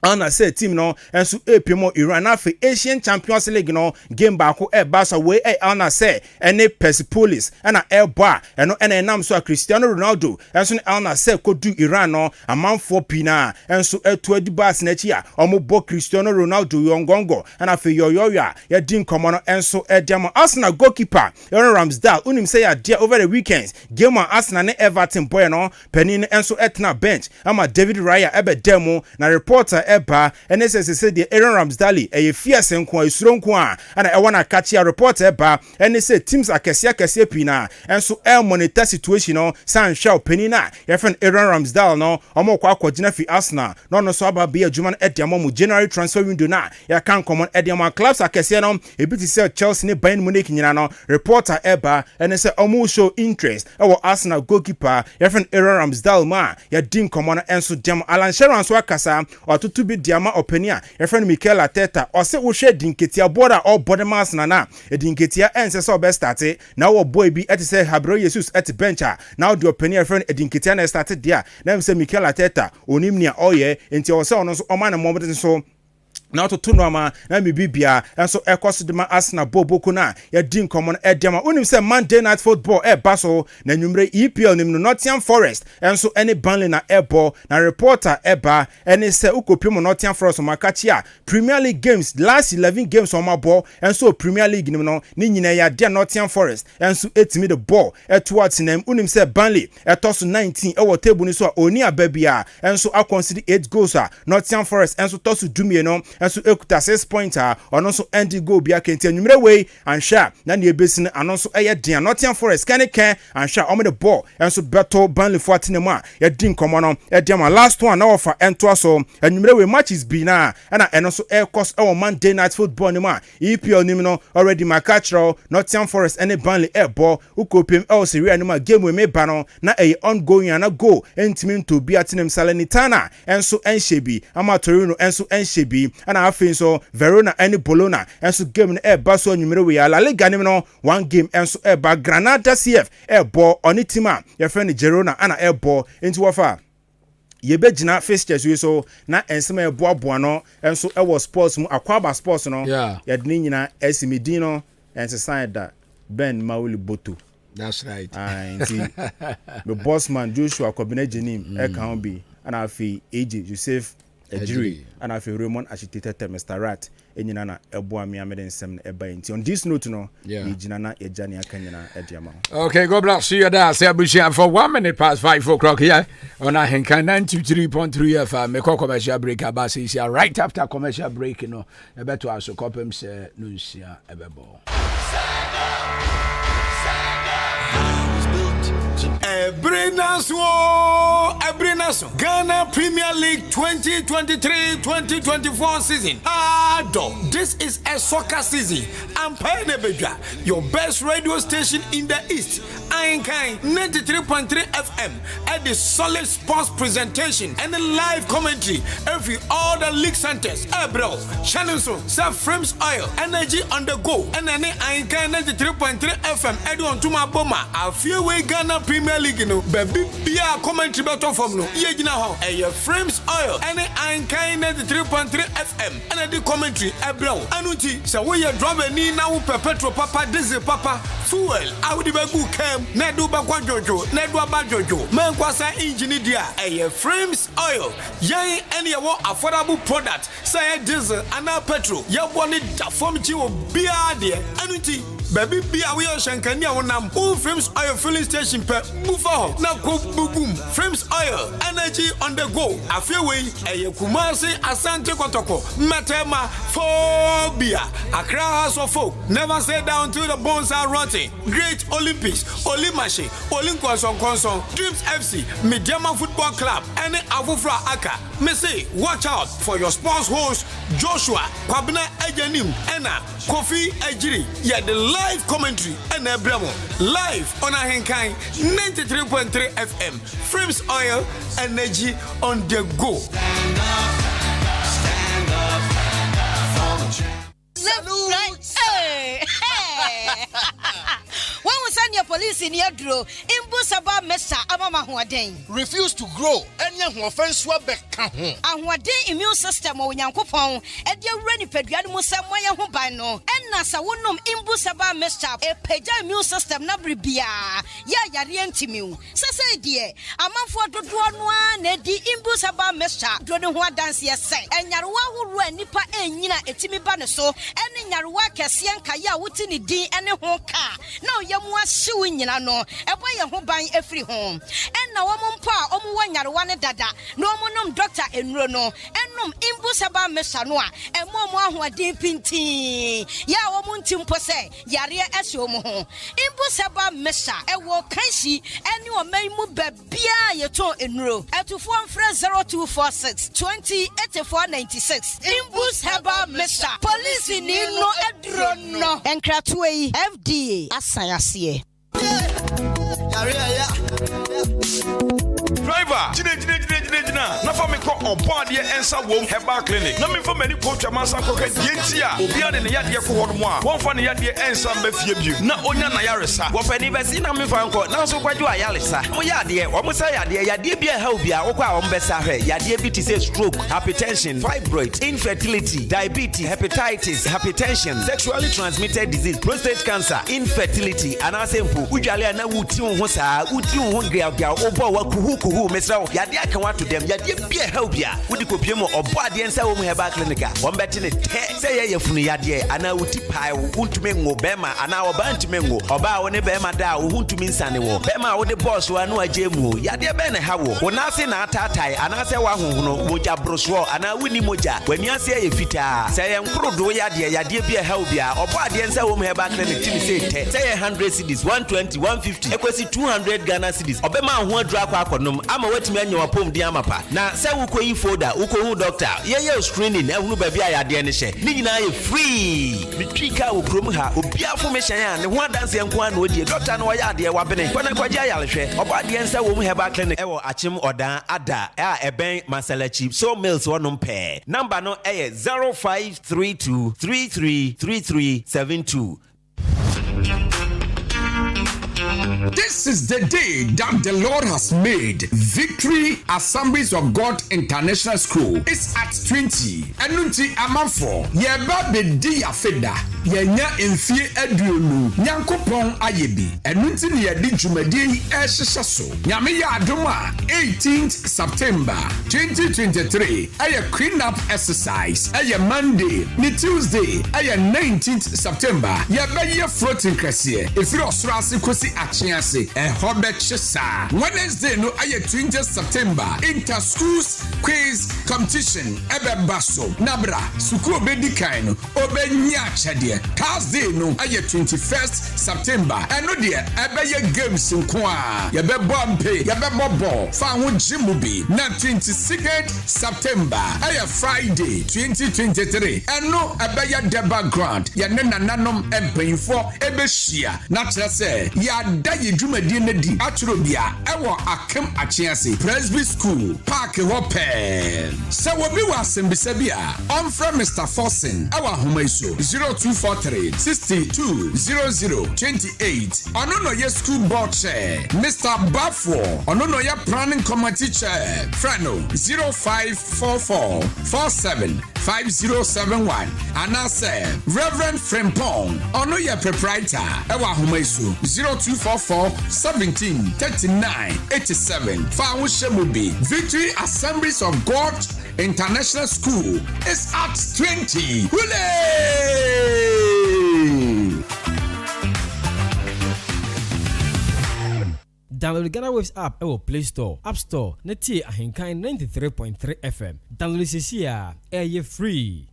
Ana say team no enso epimo Iran afi Asian Champions League no game baako eba so we ana say ene Persepolis ana eba eno ena enam so Cristiano Ronaldo enso ana say kodu Iran no amanfo pina enso etu adibas na chi a omobo Cristiano Ronaldo yongongo ana afi yoyoya ya din komo no enso ediamo Arsenal goalkeeper Aaron Ramsdale unim say ya dia over the weekends game on Arsenal ne Everton boy no penin enso etna bench ama David Raya ebe demo na reporter eba NSS said the Aaron Ramsdale a fierce nko isuro nko a ana e wana catch a report eba NSS teams akese pina enso el monitor situation no san hwa penina your friend Aaron Ramsdale no omo kwa akogina fi Arsenal no so aba be adwuma ediamo mu January transfer window na ya kan common ediamo clubs akese no ebiti sell Chelsea ne Bayern Munich nyina no reporter eba NSS omo show interest our Arsenal goalkeeper your friend Aaron Ramsdale ma ya din common enso dem Alan Shearer so akasa otutu bi diama openia your friend Mikel Arteta o se wo hwe dinketia border all body mass na dinketia ense so be start na wo boy bi et say Gabriel Jesus at bencha now the openia your friend dinketia na start there na say Mikel Arteta onim nia oye enti o se ono so o man mo so now to tunoma na mi bibia enso ekos de ma Arsenal boboku na ya din common edema unim say Monday night football baso na nwumre EPL nim no Nottingham Forest enso any Burnley na ebo na reporter eba any say ukopimo Nottingham Forest makachi a Premier League games last 11 games on my ball enso Premier League nim no ni nyina ya de Nottingham Forest enso etimi the ball towards them unim say Burnley etoso 19 ewo table ni so oni ababia enso aconsider 8 goals a Nottingham Forest enso toso dumie no enso ekuta 6 pointer ono so endi go bia kenti anwumre we ansha na ne ebesine ano so eye den Nottingham Forest kan ansha omo the ball enso beto Burnley for atenemu a ye din komo no edem last one na offer ento so anwumre we matches bi na eno so cost our Monday night football ni ma EPL ni no already makachro Nottingham Forest and Burnley ball ukopim Serie A ni ma game we me ba no na ongoing na go entimin to bi atenem Salernitana enso enhyebi ama Torino enso enhyebi ana afin so Verona and Bologna enso game na baso anwumre we La Liga ni no one game enso ba Granada CF ball onitima your friend Girona ana ball into wafa yebegina fixtures we so na ensema eboaboa no enso was sports mu Akwaaba sports no yadini nyina esimidi no ense sign that Ben Mauli Boto. That's right. The boss man Joshua Kobina Jenim can be and afi AJ Joseph Ejiri and afi Raymond Ashitete Mr. Rat enyina na eboa me ameden sem na eba nti on this note no ejina na ejani akanyina ediama. Okay, God bless you there. Say abushia for 1 minute past 5 o'clock here on Ahenkan 93.3 FM. Me call commercial break about is right after commercial break no e beto aso kopem se no nsia ebebo. Ebrenaso Ghana Premier League 2023-2024 season. This is a soccer season. I'm Payanebedra, your best radio station in the East. Ahenkan 93.3 FM at the solid sports presentation and the live commentary every all the league centers. Bro, Shannon Self Frames Oil, Energy on the Go, and then Ahenkan 93.3 FM. Edwin Tuma Boma, a few way Ghana Premier League. Baby, be a commentary better from no. Yegina ho. Frames Oil. And Ahenkan 93.3 FM. And the commentary. Bro. Anuti. So we are driving ni now petrol papa diesel papa fuel. I would be good cam. Nedu bakwa jojo. Nedu aba jojo. Man kwasa engine dia. Frames Oil. Yang any affordable product. Say diesel and petrol. Ya boni da form jiwo bia de. Anuti. Baby be away shankania wonam. Frames Oil filling station per move out. Na go boom. Frames Oil. Energy on the go. Afewe Kumasi Asante Kotoko. Matema phobia. Accra House of Folk. Never say down till the bones are rotting. Great Olympics. Olimashi. Olinkonson Konson. Dreams FC. Mediama Football Club. And Avufra Aka. Me say watch out for your sports host Joshua Kwabena Ejanim. Ena Kofi Ejiri. Yeah, the live commentary and Bremo live on Ahenkan 93.3 FM. Frames Oil, Energy on the go. Stand up for the salute. Hey. When we send your police in your draw, in Busaba Mesa Amama Huaden. Refuse to grow and ne ho offense wa beka ho ahoden immune system o nyankopon e de awura ni padua no musem moye ho ban no enna sa wonom imbusaba mixture e pagya immune system na bribia ya yare antimiu sese die amanfo dodo no a na di imbusaba mixture do ne ho adanse yese enyarewa horo anipa enyina etimi ba ne so ene nyarewa kese nka ya wuti ni din ene ho ka na oyemu ahyew nyina no ebo ye ho ban efiri ho enna wo mpa omu wanyarewa ne dada no omunum doctor enuro no enum imbusaba mixture no a emo ahoden pintin ya wo muntimpo se yare ese omu ho imbusaba mixture ewo kanshi ene o maimu babia yeto enuro etufo mfre 0246 208496 imbusaba mixture police ni no edro no enkratwe FDA asayase driver jina na fa me ko obo ade ensa wom herbal clinic na me fa mani ko twamasa ko ka dientia obi ade ne yade ko hodo mo a won fa ne yade ensa mba fie biu na onya na yaresa wo fa ni besi na me fa nko na so kwadwo ayaresa mo yade wo mo sa yade bia ha obi a wo kwa wo mbesa hwe yade bi ti say stroke hypertension fibroid infertility diabetes hypertension sexually transmitted disease prostate cancer infertility and asempo udwale na wuti ho saa wuti ho gria obo wa kuhu mesra yade aka wato dem yade bia helpia wudi kopie mo obo ade nsa wo mu heba clinic a wo mbeti ne te say ye yefunu yade ana wuti pai wuntumi ngo bema ana oba ntumi ngo oba wo ne bema da wo huntumi nsane wo bema wo de boss wa no agemu yade be ne ha wo wona se na atatai ana se wa honhono moja broswo ana wuni moja wani ase ye fita say ye nkrodo yade bia helpia obo ade nsa wo mu heba clinic timi say te say 100 cedis 120 150 ekwesi 200 Ghana cedis obema ho adura kwa akonom ama watimi anya wapom di amapa na se wo koyi folder wo ko hu doctor ye screening ehunu ba bia yade ne hye ni nyina ye free mitwika wo krom ha obi afomehyan a ne ho adanse enko an odie doctor no yade wa bene kwana kwaja yalehwe obo ade nsa wo mu heba clinic ewo achim odan ada a eben masalachi so mills wonom pe number no 0532333372. This is the day that the Lord has made. Victory Assemblies of God International School is at 20. Enunti amanfo yeba bedi yafeda yenya emfie aduonu nyankopon ayebi enunti ne yedi dwumadi ehyehyso nyame ya adoma 18th September 2023 aye clean up exercise aye Monday ni Tuesday aye 19th September yeba ye floating krese efiri osrase kosi achiase hobe chisa Wednesday no aye 20th September inter schools quiz competition ebe baso nabra suku obedi kan no obenya chede Thursday no aye 21st September eno de ebe ye games nko a ye be bompe ye be bobo fa ho jimubi na 22nd September aye Friday 2023 eno ebe ye the background ye ne nananom empanfo ebe hia na kire se ya da ye dwumadi na di aturo bia ewo akem achiase Presby School Park Hope se wo bi wa sembisa bia on from Mr. Forsen ewa homaiso 0243 620028 ono no ye school board chair Mr. Bafo ono no ye planning committee chair Frano 0544 475071 anase Reverend Frempong ono ye proprietor ewa homaiso 0244 173987 Fawu Shemubi Victory Assemblies of God International School is at 20. Hooray! Download the Ghana Waves app Play Store, App Store, Neti Ahenkan 93.3 FM. Download CCA, free.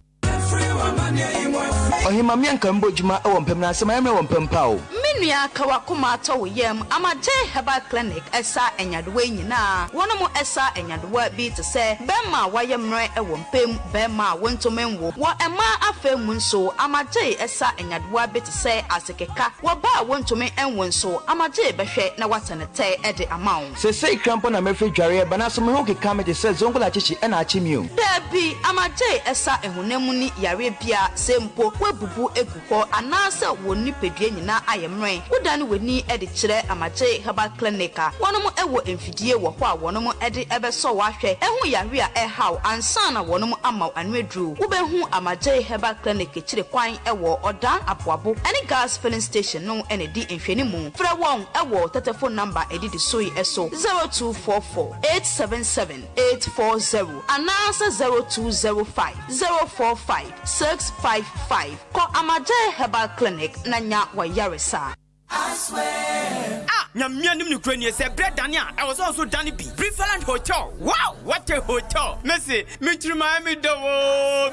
Ohimami ankambo juma mpem na asema yame mpem pao menua kawa kuma to yem amaje heba clinic esa enyadewe nyina wono esa enyadewa bi te se bema wayemre mpem bema wontomenwo wo ema afemu nso amaje esa enyadewa bi te se asekeka wo ba wontomen enwo nso amaje behwe na watenete ede amawo se krampo na mefe dware bana so me ho keka me de se zongola chichi ena achimio dabi amaje esa ehunemu ni yare bia sempo webubu eguko anase woni pedue nyina ayemre when wodane weni e de kire Amagye Herbal Clinic a wonom ewo emfidie wo ho a wonom e de ebeso wo ahwe ehu yare a ehaw ansa na wonom amaw anwedru wobehu Amagye Herbal Clinic kire kwan ewo odan Akwaaba any gas filling station no ene di nhwani mu fra won ewo telephone number edi di so eso 0244 877 840 anasa 0205 045 655 ko Amagye Herbal Clinic nanya wa yaresa. I swear. Nyamia nim ni krani say bread Dania. I was also Danny B. Preferland Hotel. Wow, what a hotel. Messi, mitrima me do.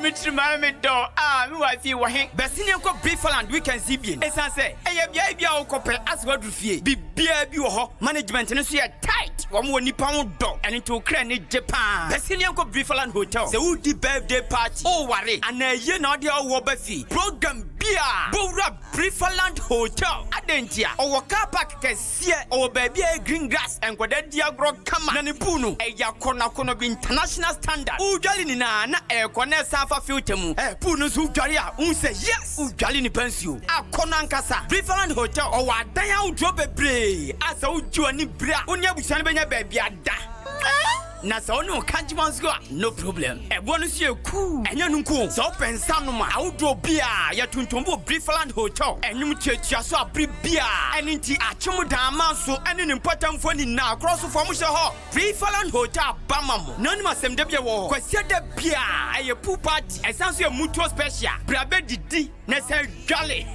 Me wife wa hen. Besini ko Preferland we can see bien. Esan say, bia o kope as what rufie. Bibia bi wo ho. Management no so tight. Wo mo nipa wo do. And into krani Japan. Besini ko Preferland Hotel. Say who di birthday party. Oh worry. And ye na dey wo ba fi. Program bia. Bowra Preferland Hotel. Adentia. O car park kesi or baby green grass and what that diagro kama na nipuno eya kono bi international standard ujali ni na kone safa filter mu puno su ujali a say yes ujali ni pensio akono ankasa Preferland Hotel o wa dan ya udro bebre asa uju ani bra onia busan benya baby ada na so no kanjiman's go no problem ebonu sie ku enya nunku so pensa no ma awdo bia ya tuntumbo Preferland Hotel enyum chetia so abri bia eninti achemu dan manso ene ni mpatamfo ni na cross form hye ho Preferland Hotel bamamo nani masem de bia wo kwasia de bia eye pool party esanso e mutual special brabe didi na se jolly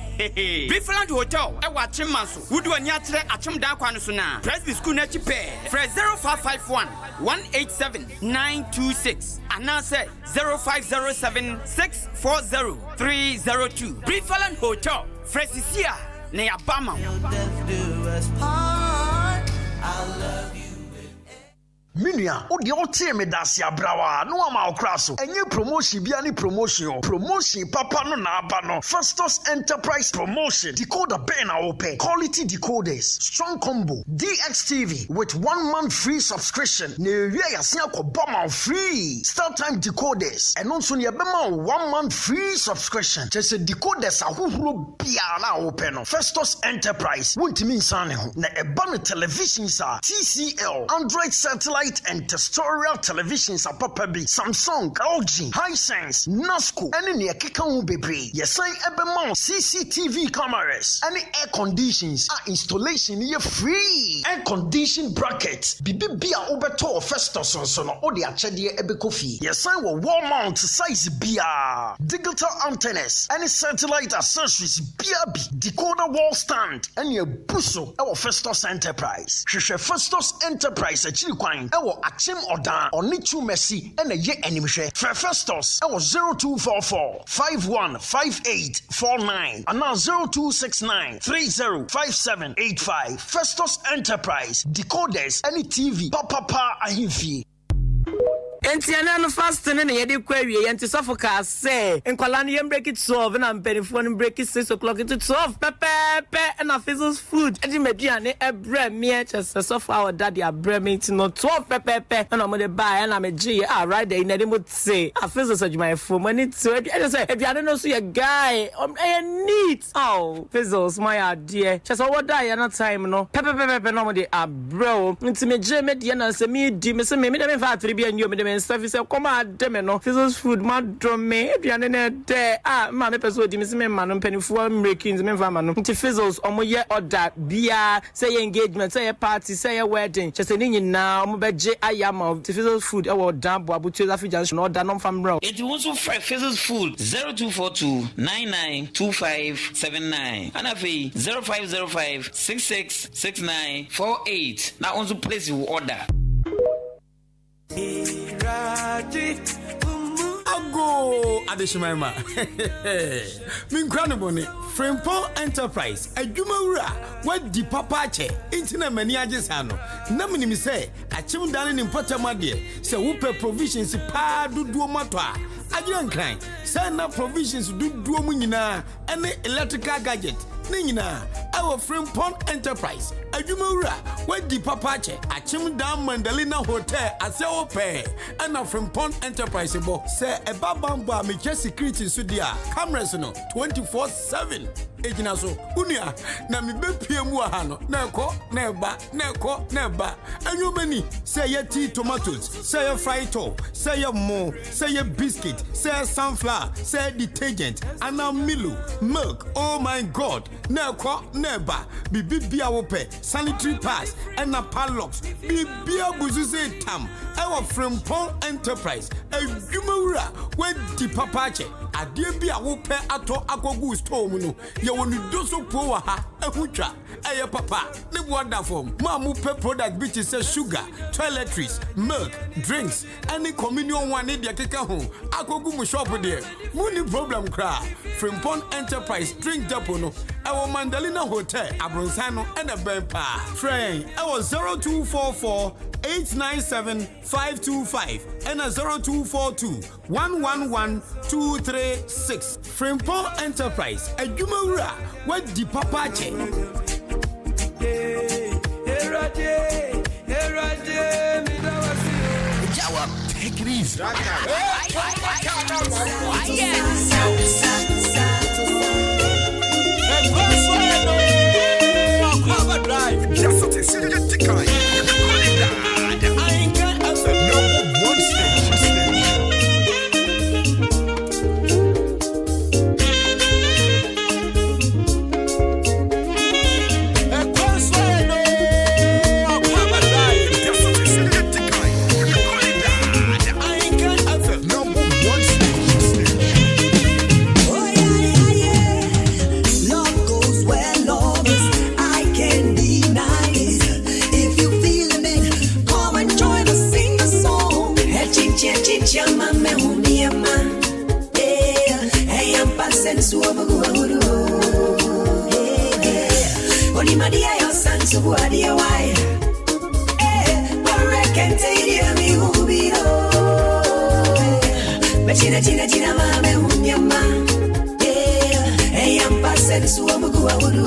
Preferland Hotel e wa chimanso wudu ani akire achem dan kwan so na Presby school na chipe 0551 187-926 and now say 0507-640-302 Preferland Hotel Fresisia near Bama. Minia, o de otie me dasi abrawa no ama okraso enye promotion bia ni promotion papa no na aba no Festus Enterprise promotion decoder ben na open quality decoders strong combo DXTV with 1 month free subscription na ewia yase akobama free start time decoders and also ne bema 1 month free subscription just decoders ahohoro bia na open no Festus Enterprise wontimi nsane ho na eba no television sa TCL Android satellite and terrestrial televisions are papa bi Samsung, LG, Hisense, Nasco, and in the Kikamu Bebre. Yes, I ebema CCTV cameras. Any air conditions are installation here free. Air condition brackets. Bibi bia obeto Festus on sono odi achedie ebe kofi. Yes, I will wall mount size bia. Digital antennas. Any satellite accessories bia bi. Decoder wall stand. And your buso our Festus Enterprise. Sheshe Festus Enterprise achili kwine. Ewo achim odan onichu mercy ene ye animhwe Festus ewo 0244 515849 and now 0269 305785 Festus Enterprise decoders any TV papa ahimfie Entiana no fast ne na yede kwawie yenti sofoka say enkwala no yem break it 12 na mpenifo no break it 6 o'clock to 12 pepe na Fizzles food edi meduane ebre me chese sofa our daddy abre me no 12 pepe na mo de buy na me gye right there na de mo say Fizzles adwuma fo mani to e say aduane no so ye guy neat Fizzles my idea chese what die na time no pepe na mo de abre nti me gye me de na say me di me say me de me fa 3 bia nyo me de service come adem no Fizzles food ma drome aduane na de ma me person di me say me ma no mpanifo making me fa ma no nti Fizzles omo ye order bia say engagement say party say wedding just ni nyina omo beje ayama Fizzles food e wo dan bo abutu afi junction order no fam bro it wants to Fizzles food 0242 992579 and afi 0505 666948 now on to place you order Ago Adeshimama Minkrano Boni Frimpong Enterprise Adwumawura wadi papa che intina mani ajesano na menimi say achim dane ni mpotamade se wupe provisions pa duduo mato a Ahenkan say na provisions duduo mu nyina ene electrical gadget ni nyina our Frimpong Enterprise adwumawura wadi papa che achim dan Mandalina Hotel ase ope and Frimpong Enterprise bo say eba bamba me security so dia cameras no 24/7 ejina so unia na me bepie mu aha no na ekọ na eba anyomani say ye tea tomatoes say ye fried toll say ye mo say ye biscuit say ye sunflower say ye detergent and now Milo milk oh my god na ekọ na eba bibia wo pe sanitary pads and na padlocks bibia buzu say tam ewo Frimpong Enterprise adwumawura we di papache ade bia wo pe ato akogu store mu no ye wonu doso po wa ha ehutwa eye papa ne boada form ma mu pe product which is sugar toiletries milk drinks any communion one dey keka ho akogu mu shop there muni problem kra Frimpong Enterprise drink depot no ewo Mandalina Hotel Abronsan no and a ben pa train ewo 0244 897-525 and a 0242-111-236. Frimpong Enterprise, a Jumura, what the papache. Take it easy. Akwaaba drive. Just to see the ticket. China mame unyama am pasen su amugu awuru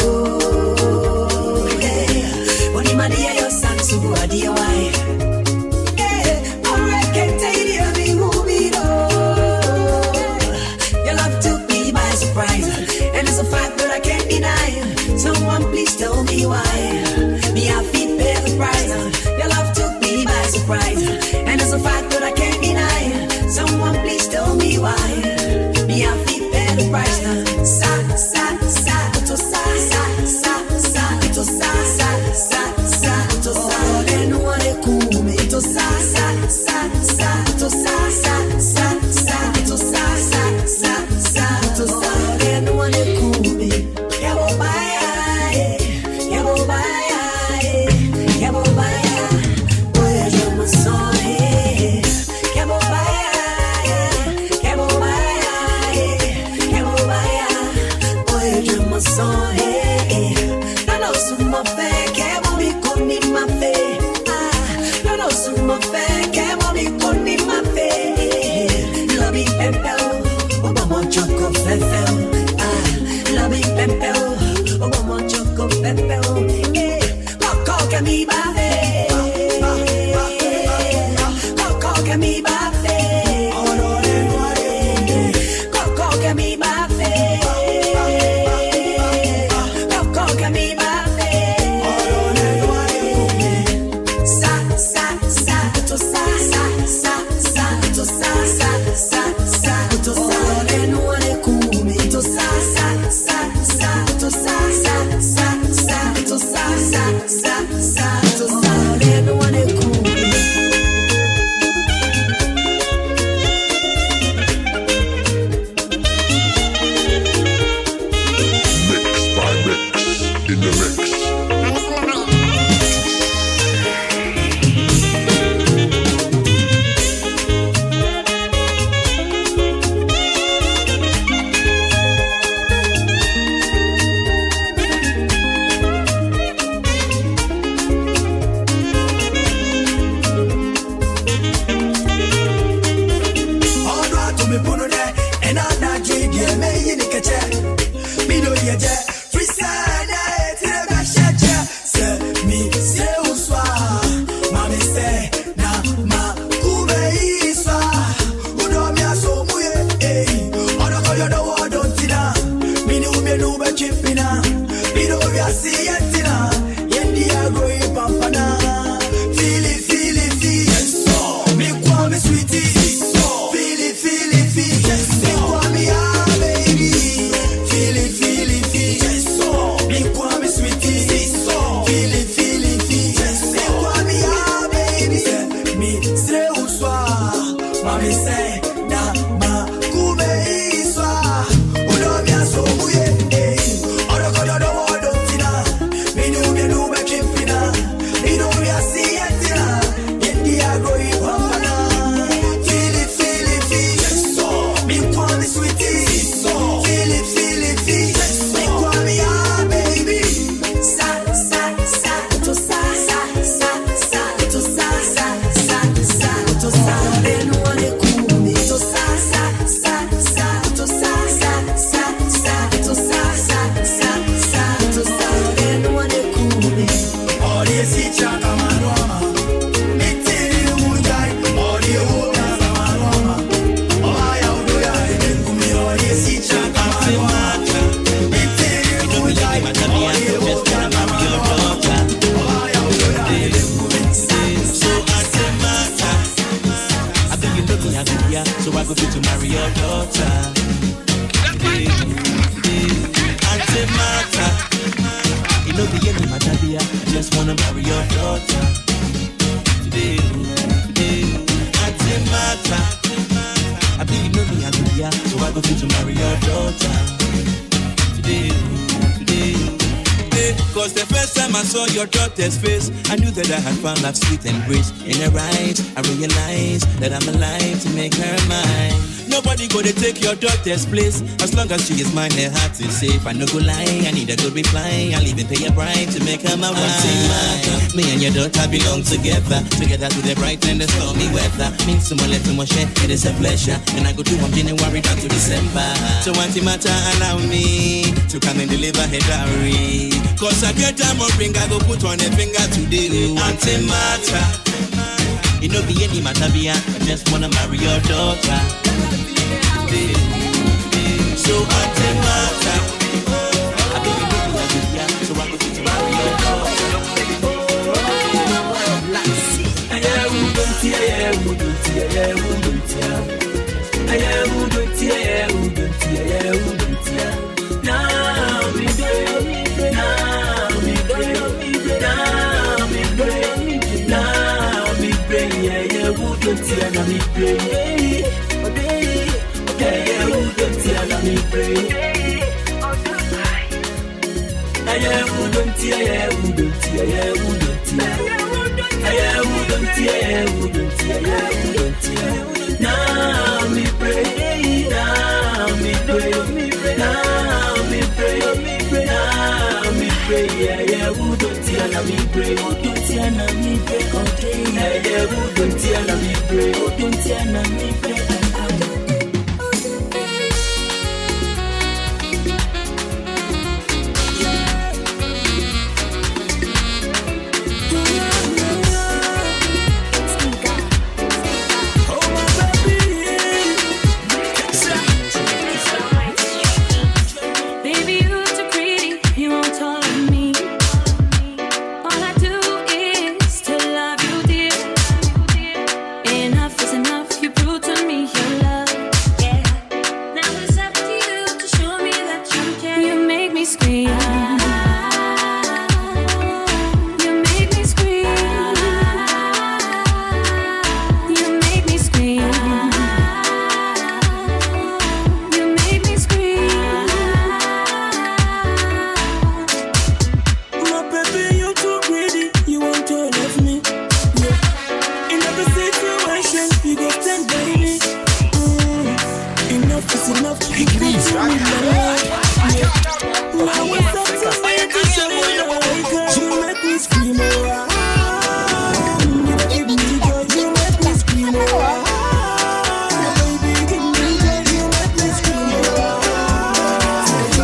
Oni madia yo san su adia wai I reckon take me humiro Your love took me by surprise and it's a fact that I can't deny Someone please tell me why Me I feel pay the price Your love took me by surprise and it's a fact that I can't deny Someone please tell me why Me I feel pay the price Sa to sa to sa to sa Then one kume to sa to sa to sa Then one kume Yabo baya Boy you my son Yabo baya Boy you my son No suma fe kemo mi koni ma fe No suma fe kemo mi koni ma fe Love me pepe Obama choco pepe Love me pepe Obama choco pepe Coco que mi babe Coco que mi babe Coco que mi babe Coco que mi babe Sa to sa to sa Then one kume to sa to sa Then one kume Mix by mix in the mix. Free side, Pampana, Midovia see Yatina, Yendia Goy Pampana, feel it, yes, so, me kwame sweetie, so, feel it, yes, so, me kwame ah baby, feel it, yes, so, me kwame sweetie, so, feel it, yes, so, me kwame ah baby, me sre uswa, mami say, na ma kume iswa, udomia so buye, oro kodo do wodo tina, me nu me chimpina, me nu me see yatina, yendi agoi pampana, feel it, yes, so, me kwame sweetie, so, feel it, yes, so, me kwame ah baby, sa, to sa, to sa, to sa, enu ane kume, to sa, to sa, to sa, enu ane kume, ori si chaka manoma, mitiri mundai, ori uga manoma, oya udoya ene kume, ori si chaka manoma, mitiri mundai, ori uga manoma, oya udoya ene kume, So I think you look me out here, so I go fit to marry your daughter. Antemata, you know the end of my tabia, I just wanna marry your daughter. Antemata, I think you know me out here, so I go fit to marry your daughter. Cause the first time I saw your daughter's face, I knew that I had found love, sweet embrace. In her eyes, I realized that I'm alive to make her mine. Nobody gonna take your daughter's place. As long as she is mine, her heart is safe. I no go lie, I need a good reply. I'll even pay a bribe to make her my wife. Me and your daughter belong together through the bright and the stormy weather. Means to more, let to more share, it is a pleasure. And I go to January down to December. So Antimata allow me to come and deliver her dowry. Cause I get time on ring, I go put on a finger today. Antimata, it no be any matter, I just wanna marry your daughter. So Antimata, I think you know me, so I go to marry your daughter.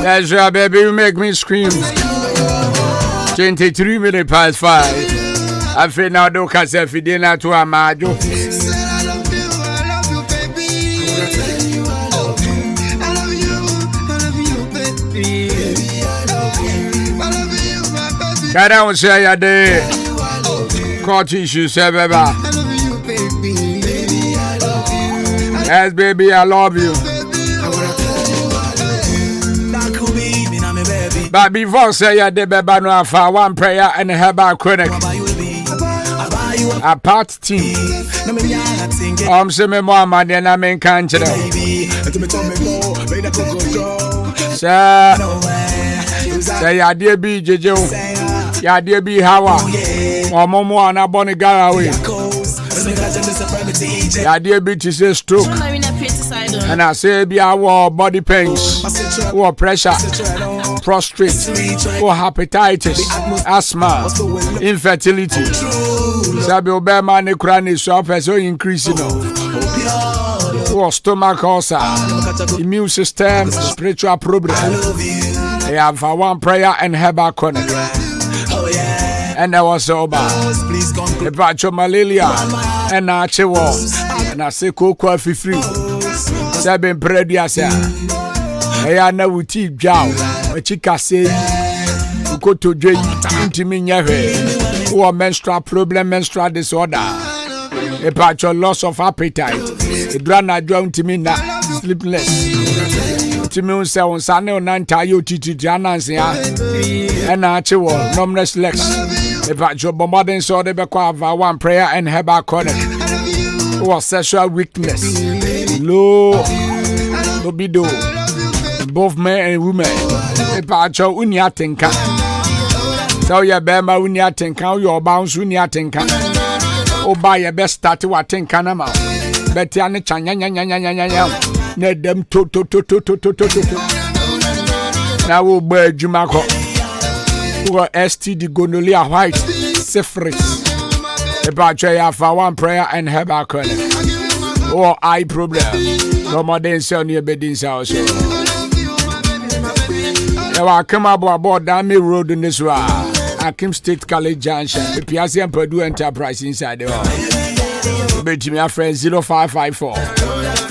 That's right, baby, you make me scream. 23 minutes past 5. I feel now don't catch a dinner to a majo. Kada on say ya de court issues beba. Yes, baby, I love you. But before say ya de beba no afa one prayer and herbal clinic. A part team. Say me more money and I mean can't you. Say ya dear be Jojo. Ya dear be Hawa. Or Momo and a bonny garaway. Ya dear be to say stroke. And I say be our body pains. Or pressure. Prostrate. Or hepatitis. Asthma. Infertility. Sabi obe mani krani so so increasing. Or stomach ulcer. Immune system. Spiritual problem. I have one prayer and herbal clinic. And I was sober. The batch of malaria and natural. And I say cocoa free. Seven bread yasa. I know we teeth jow. A chica say go to J into me or menstrual problem, menstrual disorder. A patch of loss of appetite. A drana drown to me now sleepless. To me on Sunday on Nantayo Titi Janansia and actual numbness legs. A patch of bombarding saw the back of one prayer and herbal chronic. Or sexual weakness. Low libido. Both men and women. A patch of Unyatinka. So your bema Unyatinka, your bounce Unyatinka. Oh, buy your best start to attend Kanama. Betty and Chanya. Need them to. Now we'll bear Jumako. Who are STD gonorrhea white syphilis. About you for one prayer and herbal clinic. Or eye problem. No more than so near beddings house. Now I come aboard Dami Road in this way. Akim State College Junction. The Piazza and Purdue Enterprise inside the hall. Bet me a friend 0554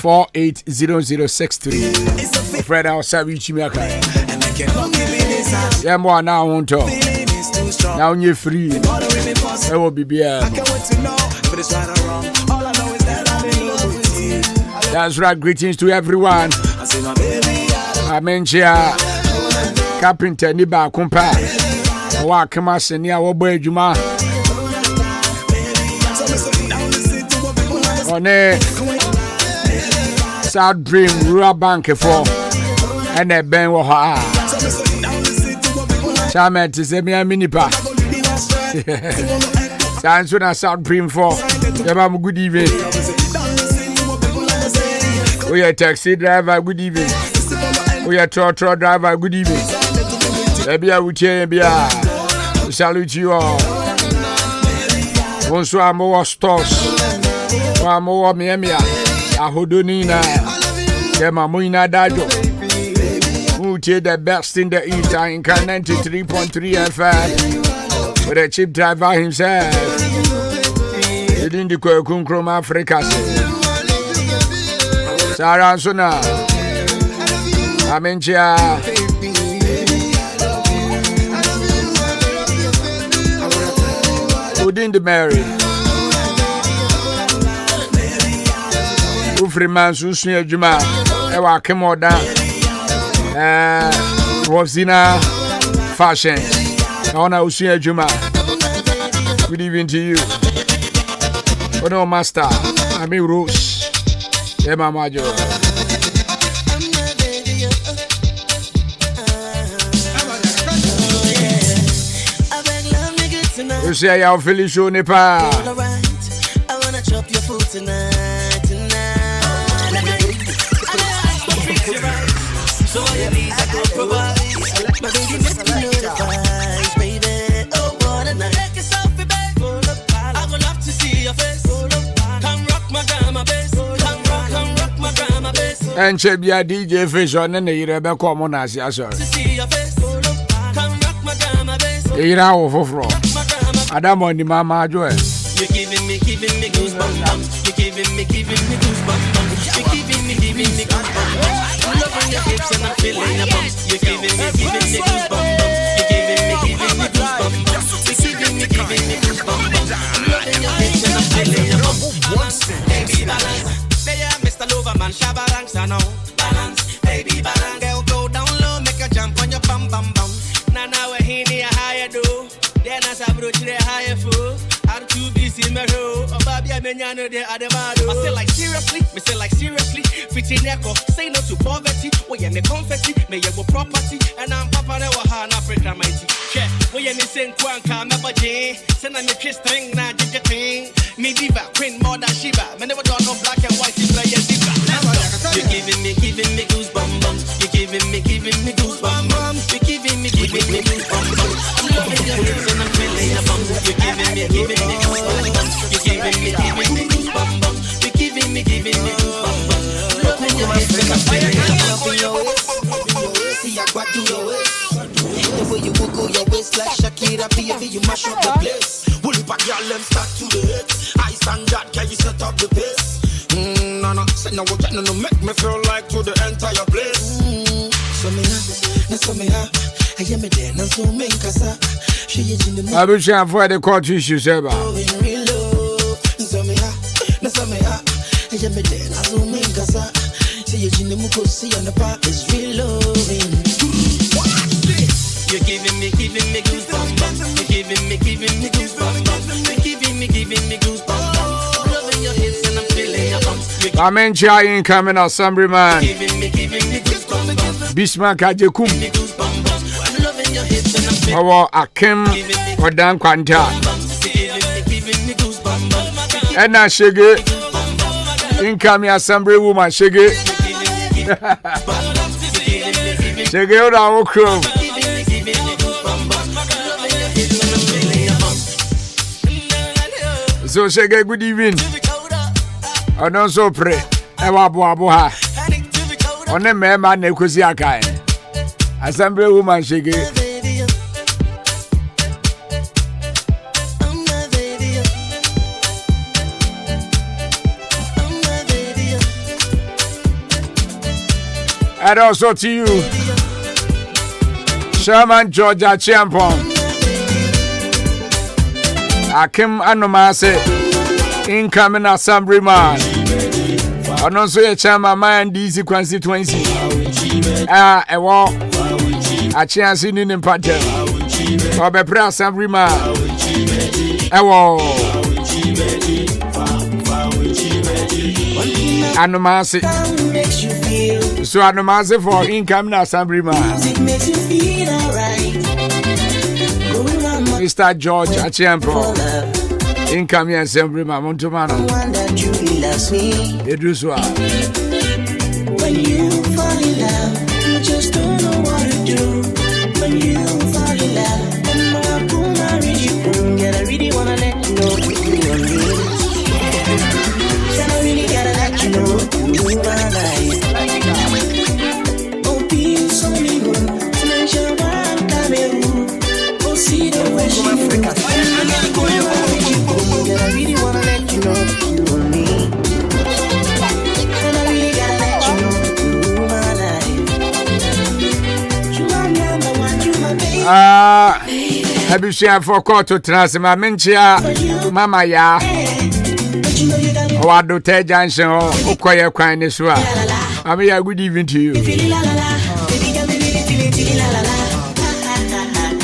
480063. Fred, I'll serve you to me. Yeah, more now, won't talk. Now you're free. I will be here. That's right. Greetings to everyone. I mention Carpenter Niba Kumpa. Wakama Senia Wobe Juma. On South Dream Rural Bank for and a Ben Waha. Chamet is a mere minipa. Sounds when I South Dream for. Good evening. We are taxi driver, good evening. We are truck driver, good evening. Maybe I will change. Salute you all. Bonsoir, more stores. One more Miamia. Ahodonina. Kemamuina Dajo. Who take the best in the east in 93.3 FM. With a cheap driver himself. Within the Kunkrum Africa. Sarah Suna. Amencia. Within the Mary. Ufriman Susia Juma. Ewa Kemoda. Rosina Fashion. Ona Usia Juma. Good evening to you. Ono Master. Ami Rose. Emma Majo. You say I'll finish you Nepal. I wanna chop your food tonight. So all your needs I go provide. My baby make me know the vibes, baby. Oh, what a night. Take yourself, baby. I would love to see your face. Come rock my grandma bass. Come rock my grandma bass. And Chebia DJ Fish on the Rebecca Common as you saw. To see your face. Come rock my grandma bass. Ira ofofro. Adam on the mama joy. You're giving me goosebumps. You're giving me goosebumps. You're giving me goosebumps. I'm loving your hips and I'm feeling your bumps. You're giving me goosebumps. You're giving me goosebumps. man shabarangs I know. Balance, baby balance. Girl, go down low, make a jump on your bum bum bum. Now we're here near higher do. Then as I broach the higher fool. I'm too busy, my row. Oh, baby, I mean, you know, the other man. I say, like, seriously, me say, like, seriously. Fitting echo, say no to poverty. Well, yeah, me confetti, me, yeah, property. And I'm Papa, I was an African mighty. Check, well, yeah, me saying, Kwanka, me, body. Send me kiss string, now, did you think? Me, diva, queen, more than Shiva. Me, never done no black and white, it's like a diva. You're giving me goosebumps. You're giving me goosebumps. You're giving me goosebumps. I'm loving your hips and I'm feeling your bums. You're giving me goosebumps. You're giving me goosebumps. You're giving me goosebumps. I'm loving your hips and I'm feeling your bums. See, I got to your waist. The way you wiggle your waist like Shakira, baby, you mash up the place. Wool it back, y'all, them start to the hits. I stand that, can you set up the pace? No, say no, no, make me feel like to the entire place. So me ha, I am a day, no so make us up. She is in the I wish I avoid the court issues ever. So me ha, I am a day, no so make us up. She is in the Mukosi and the park is reloading. You're giving me goosebumps. You're giving me goosebumps. You're giving me goosebumps. I'm loving your hips and I'm feeling your bumps. I mean, Ahenkan and Assemblyman Bismarck Ajekum. Our Akim or Dan Quanta. And now Shege. Incoming Assembly woman Shege. Shege or our crew. So Shege, good evening. I don't so pray. Ewa boha. On the man nekusi akai. Assembly woman Shege. And also to you, Sherman Georgia Champion. Akim Anomase, incoming Assemblyman. And also a chairman, man, DC constituency. A walk, a chance in the party. Or be press Assemblyman. A walk. Anomase. So Anomase for incoming Assemblyman. Mr. George Achiampo, incoming Assemblyman Montomano. Eduswa. When you fall in love, you just don't know what to do. When you fall in love, I'm gonna marry you. Girl, I really wanna let you know you and me. Girl, I really gotta let you know you my life. Oh, be so legal, to make sure I'm coming. Oh, see the way she moves. Girl, I really wanna let you know you and me. Abisha for court to transfer Menchia, Mama Ya. What do Ted Johnson or Okoye Quaineswa? I mean, a good evening to you.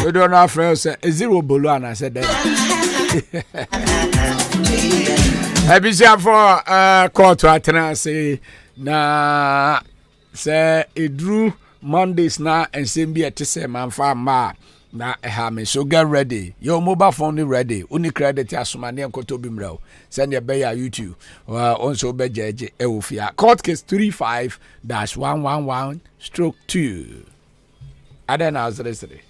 We don't know first a zero Bolana said that. Abisha for court to transfer na say it drew Mondays now and same be at the same man farm ma. Na ehame so get ready. Your mobile phone is ready. Uni credit asumani enkoto bimrel. Send your bay YouTube. Also be jeje eufia. Court case 35-111/2. Aden azresere.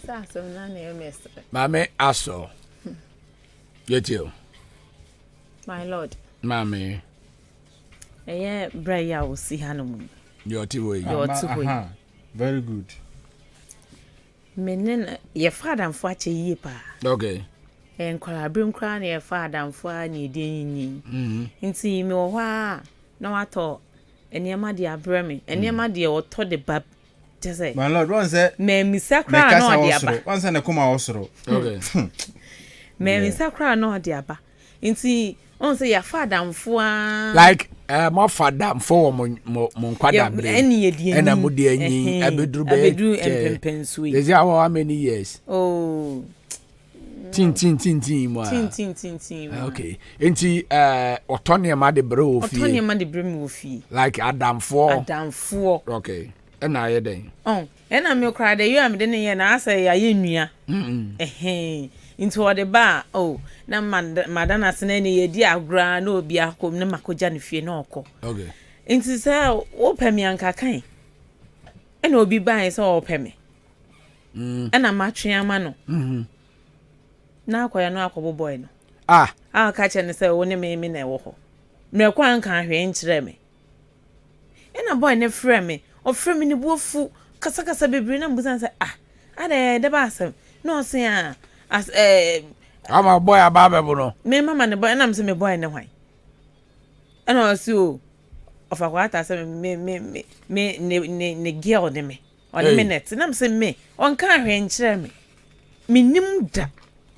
Aso na na mestre. Mame aso. Yetio. My lord. Mame. Breya wo si hanom. Your tiwo. Very good. Menen ye father mfo ache yie pa. Okay. Enkwala brim kra na ye father mfo ani denyi. Nti me wo ha na wato eniema de abreme. Eniema de oto de bab. Just my lord, one say me misakra no de aba. One say na kuma osoro. Okay. Me misakra no de aba. Nti On say your father mfua. Like my father for mon kwada bre. And I'm with the abedru empensui. Is how many years? Oh. Tin. Tin. Okay. Enti otonia ma de bre ofi. Otonia ma de bre mu ofi. Like Adam 4. Okay. And I then. Oh, and I'm your cry. You am den ye na say ya ye nua. Into the bar. Oh, na madana sene ne ye di agra na obi akom na makoja ne fie na okọ. Okay. Into say open me anka kan. E na obi ban say open me. Na matwe ama no. Na akoya no akobo boy no. Ah ka che ne say woni me na e wo ho. Me kwa anka hwe nkire me. E na boy ne frɛ me. O frɛ me ne bofu kasa bebre na mbusan say ade de ba asem. No say as ama boy ababebo no. Me mama ne boy na me say me boy ne hwan. E na o si o of akwata say me ne girl de me. O de minute na me say me on kan hwe nkire me. Me nim da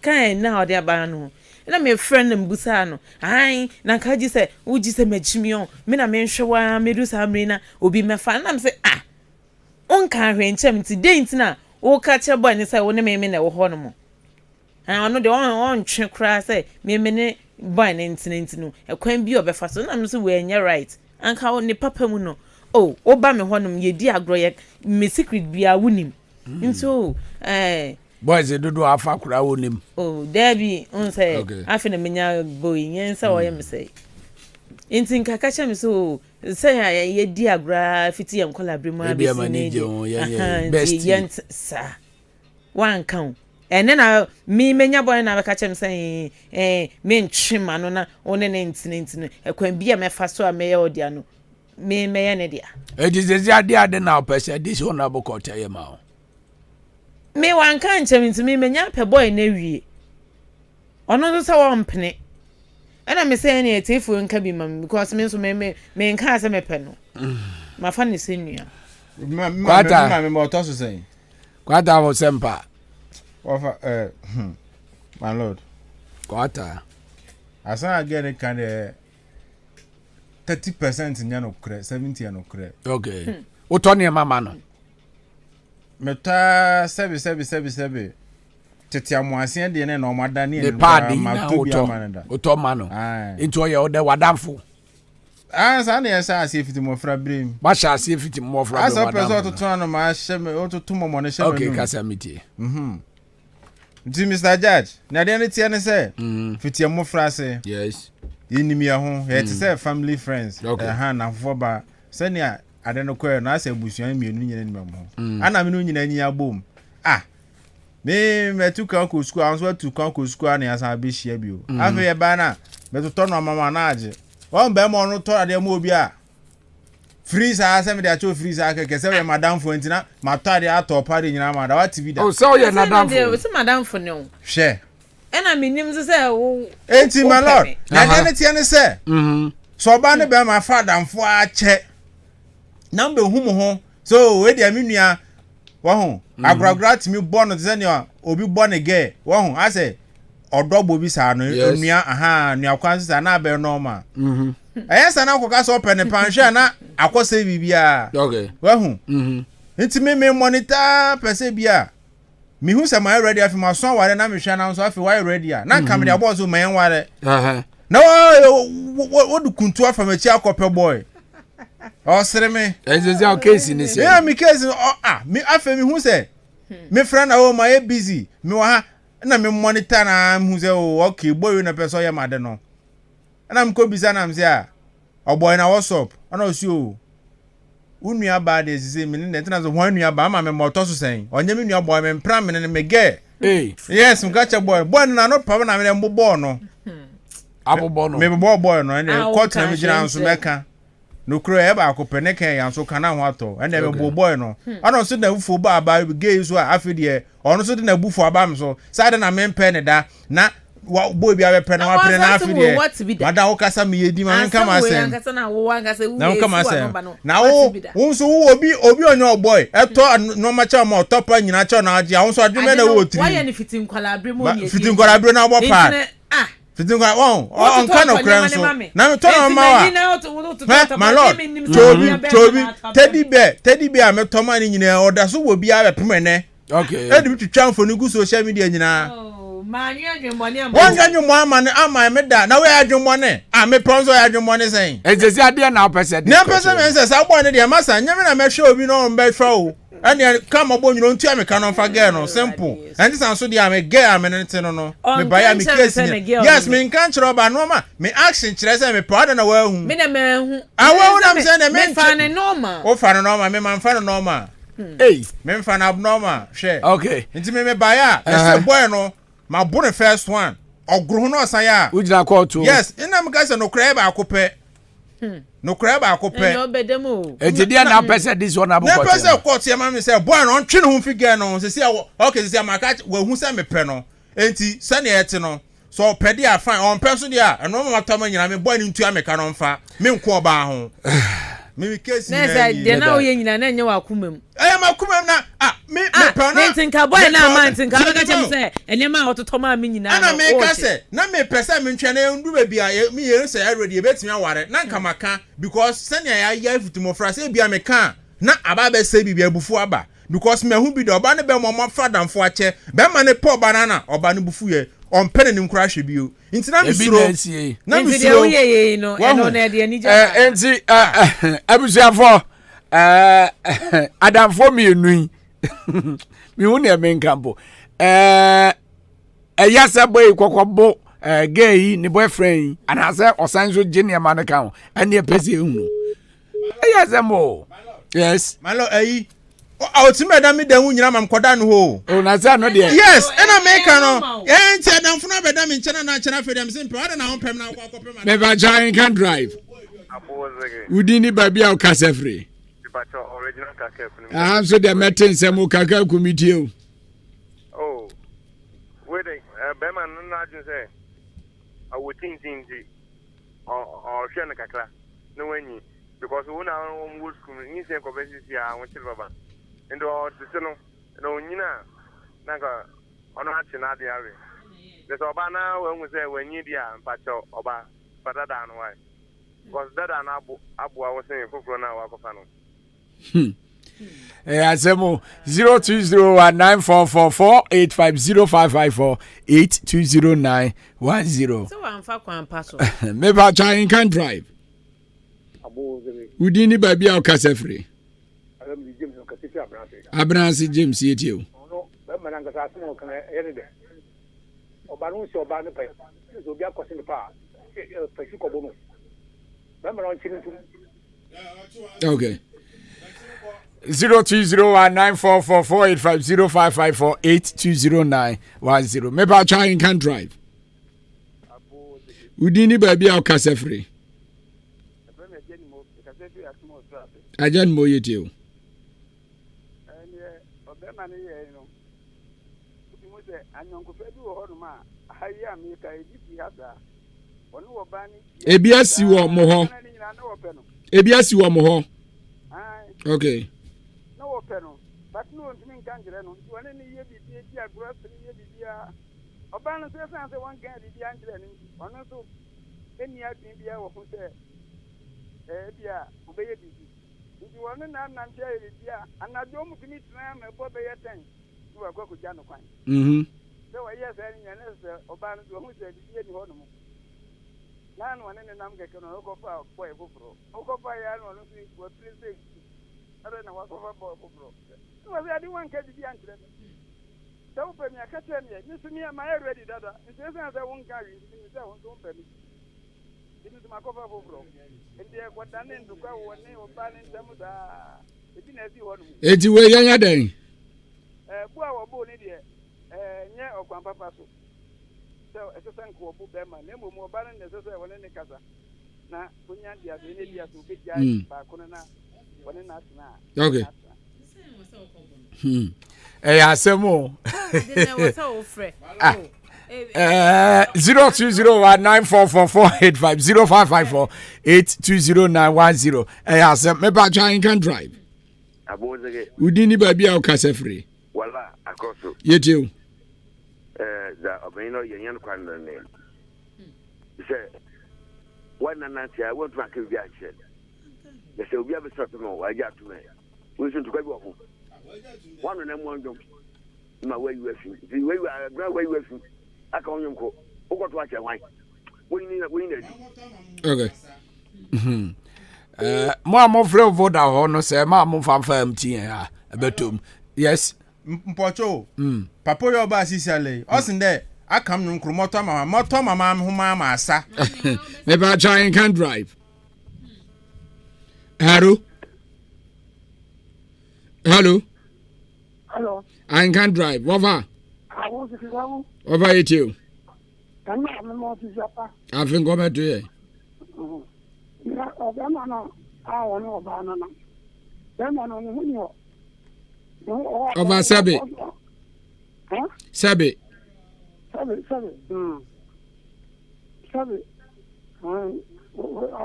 kan na o de aba no. Na me friend mbusa no ai na kaji se uji se machimion me na me nhwewa me du samri na obi mefa na me se on kan hwe nchem ti dent na o ka che boy ni se wo ne me na wo ho no mo ono de on twe kra se me ne boy na ntinenti no ekwan bi obefa so na me se we anya right anka ni papa mu no o ba me ho no ye di agro ye me secret bia wunim nso boys do afa kura wonim. Oh, Debbie, on say, I feel a menya boy, yen so I am say. Intin kakacha me so say ye dear gra fiti and collaborate be manager best yent sir. One count. And then I me menya boy na catch him saying me nchima no na one ntin e kwan bia me fa so a me odia no. Me ne dia. E dis dia na person this one aboko tell ma. Me wan kan chem ntimi menya pe boy na wie ono so wo mpene ana me say na etefu nka bi mam because me so me nka ase me pe no ma fa ne senua kwata me moto so say kwata wo sempa ofa my lord kwata asa again kan 30% nya no kre 70 no kre. Okay. Utoni mama no meta sebe tete amuase de ne no madane ne ma to bia manada utoma no into ye ode wadamfo sa na yesa asefiti mo fra brem ba sha asefiti mo fra brem asa peso to to no ma hye me to to mo ne hye me okay kasa miti Nti Mr. Judge na de ne tie ne se fiti mo fra se yes yinimi ya ho he te say family friends na foba se ne ade no kwer na asa abusuan mienu nyina ni mo ana me no nyina nyi abom me metu kan ko school anso tu kan ko school na asa be hia bio afa ye ba na me to no mama na age won be mo no to ade mo obi a freeze asa me de acho freeze aka kese we madam fo ntina mato ade ato pare nyina ma da wati bi da oh so ye na madam fo we se madam fo no hwe ena me nim se wo enti my lord na de ne tie ne se so ba ne be ma father fo a che number hu mo ho so we de aminua wo ho agragra timi bo no ze ne obi bo ne ge wo ho ase odogbo bi sa no nua nua kwanse sa na be no ma sa na koka so pen panhwe na akose bibia okay wo ho nti me monitor pese bia mi hu se my ready afi ma so ware na me hwe na so afi why ready na kam de abo so man ware na wo du kuntu afa ma chi akope boy o sere me ezezi o case ni se yeah mi case mi afa mi hu se me friend o ma e busy mi wa ha na me monitor na hu se o okay boy na person ya made no na m ko bisa na m se o boy na WhatsApp ana o si o unua ba de zeze mi ne tena so hwan nua ba ma me moto so sen onye me nua boy me mpra me ne me ge yes m ka che boy na no pa na me mbo no abobo no me boy no ene court na me jira nso meka no kro e ba ko pene kan ya nso kana ho ato ene me boy no ana so na bufo ba ge so afi de ono so de na bufo aba m so sade na me mpe ne da na boy bi abe na wa pene na afi de mada wo kasa me yedi ma nka ma sen na wo kasa wo na nka ma sen na wo so wo obi onyo boy eto no ma cha ma topa nyina cha na age wo so adweme na wo tiri why ni fitin kwala abre mo ni fitin kwala abre na wo pa Fitin kwa on kan okran so na me to ma my lord teddy bear me to ma ni nyina oda so wo bia be pemene okay e dim twitwa mfo ni gu social media nyina ma nwadwonbone ama me da na we adwonbone me ponzo adwonbone sen ezezi ade na opese na pese me se sa bo ne de masa nyame na me hwe obi no mbe hwe o ane kama bo nyino ntua me kan fa girl no simple and this so dia me girl me ne tin no me buy me case yes me kan chiro ba no ma me action chire say me powder na wa hu me na me hu awu na me say na me fa ne normal o fa ne normal me man fa ne normal hey me fa na abnormal share okay nti me buy a say boy no ma bo the first one ogro no osan ya ujina court yes ina me ka say no cry ba akopɛ no cry ba akopɛ no bedemu enti dia na pese this one abo court na pese court ya ma me say boy no ntwe no figure no se say okay se say ma ka wa hu say me pɛ no enti se na ete no so pɛ dia fine on pɛ so dia eno ma tama nyina me boy ni ntua me ka no mfa me nko oba ho me case ni na de na oye nyina na nye wa kumam ma kumam na me pɛ na ntinka boy na ma ntinka ka chem say ene ma ototo ma me nyina na me ka say na me pɛ say me ntwe na ndu ba bia me ye say already e betimi aware na nka maka because senior ya fitimo fra say bia me ka na aba be say bibia bufu aba because me hu bi de oba ne be mo fadamfo ache be ma ne po banana oba ne bufu ye on pen nim kra hwe bio ntina me suro na me suro ye no eno na de ani ja enti abusuafo adamfo mi enu mi hu ne men kampo yasa boy kokobo gay ni boyfriend ana say osanjo jenior man kan ene pese hu yasa mo yes malo ayi ultimate da me da hu nyina mam koda no ho o na say no de yes ena me kan no enti adamfo na beda me nchena na nchena fedam simple ada na ho pem na akopem me ba giant can drive udini babia o kasefre original kakefre so the meeting say mo kaka committee o oh wait be man na ajun say awo tintin o hwe na kakra no wanyi because we na on school ni say ko be sisi a won chiri baba ndo tse no nyina na ka ono achi na de awe the so ba na we hu say wanyi dia mpacho oba padada no why because dada na abu awo say kokoro na wa kofa no asemo 02019444850554820910 so amfa kwan paso me ba try can drive udini baby a kasefre Abransi James yetio no be mananga sa no kan ene de obarun si oba ne pe so bia kwese ne pa pesi ko bono be manan chirintum okay 02019444850554820910 me ba try can drive udini baby a kasefre ajan mo yetio ebiasi wo mo ho okay no wo peno but no ntimi nkanjere no wone ni ye bibi eti agro ni ye bibi a oba no say say one guy bibi anjere ni ono so eni adin bia wo hu say bia obeye bibi nti wone na na ntia ye bibi a anadio mu timi tena me bo be ye ten ni wa kwa kuja no kwan so wa ye say ni na say oba no hu say bibi ni ho no mu na no ne nam ke no ko fa boy bufro ko fa ya no no si wo please ara na wa ko fa boy bufro so wa ya di wan ke di antre so pe mi akata mi ni so mi am ready dada nti say say won ka wi ni say won so pe mi ni so ma ko fa bufro ndi e ko dan ndu kwa wo ne o ba ni ndam da e bi na bi ho no eti we yanya den bu a wo bo ni de nye okwan papa so so esesan ko bu be ma na mo mo ba na sese wona ne kasa na kunya dia be ne dia so be ja ba ko na wona na asna okay asemo 02019444850554820910 asem me ba try can drive abozege udini baby a kasefre wala akoso yetio da obino yenyan kwan ne say one nancy I want to make a share. They say we have a certain I got to me. We should go home. One of them one my way you the way you are way you I call you go. Who got to watch your wine? We need Okay. Mo free vote ho no say ma mo fa MTN ha betom. Yes. Mpocho. Papa yo ba sisale. Osin there I come no nkromoto mama homa ma asa. Maybe I try and can drive. Hello. I can drive. Over. Over it you. I think go back to you. Over Sabi. Sabi. I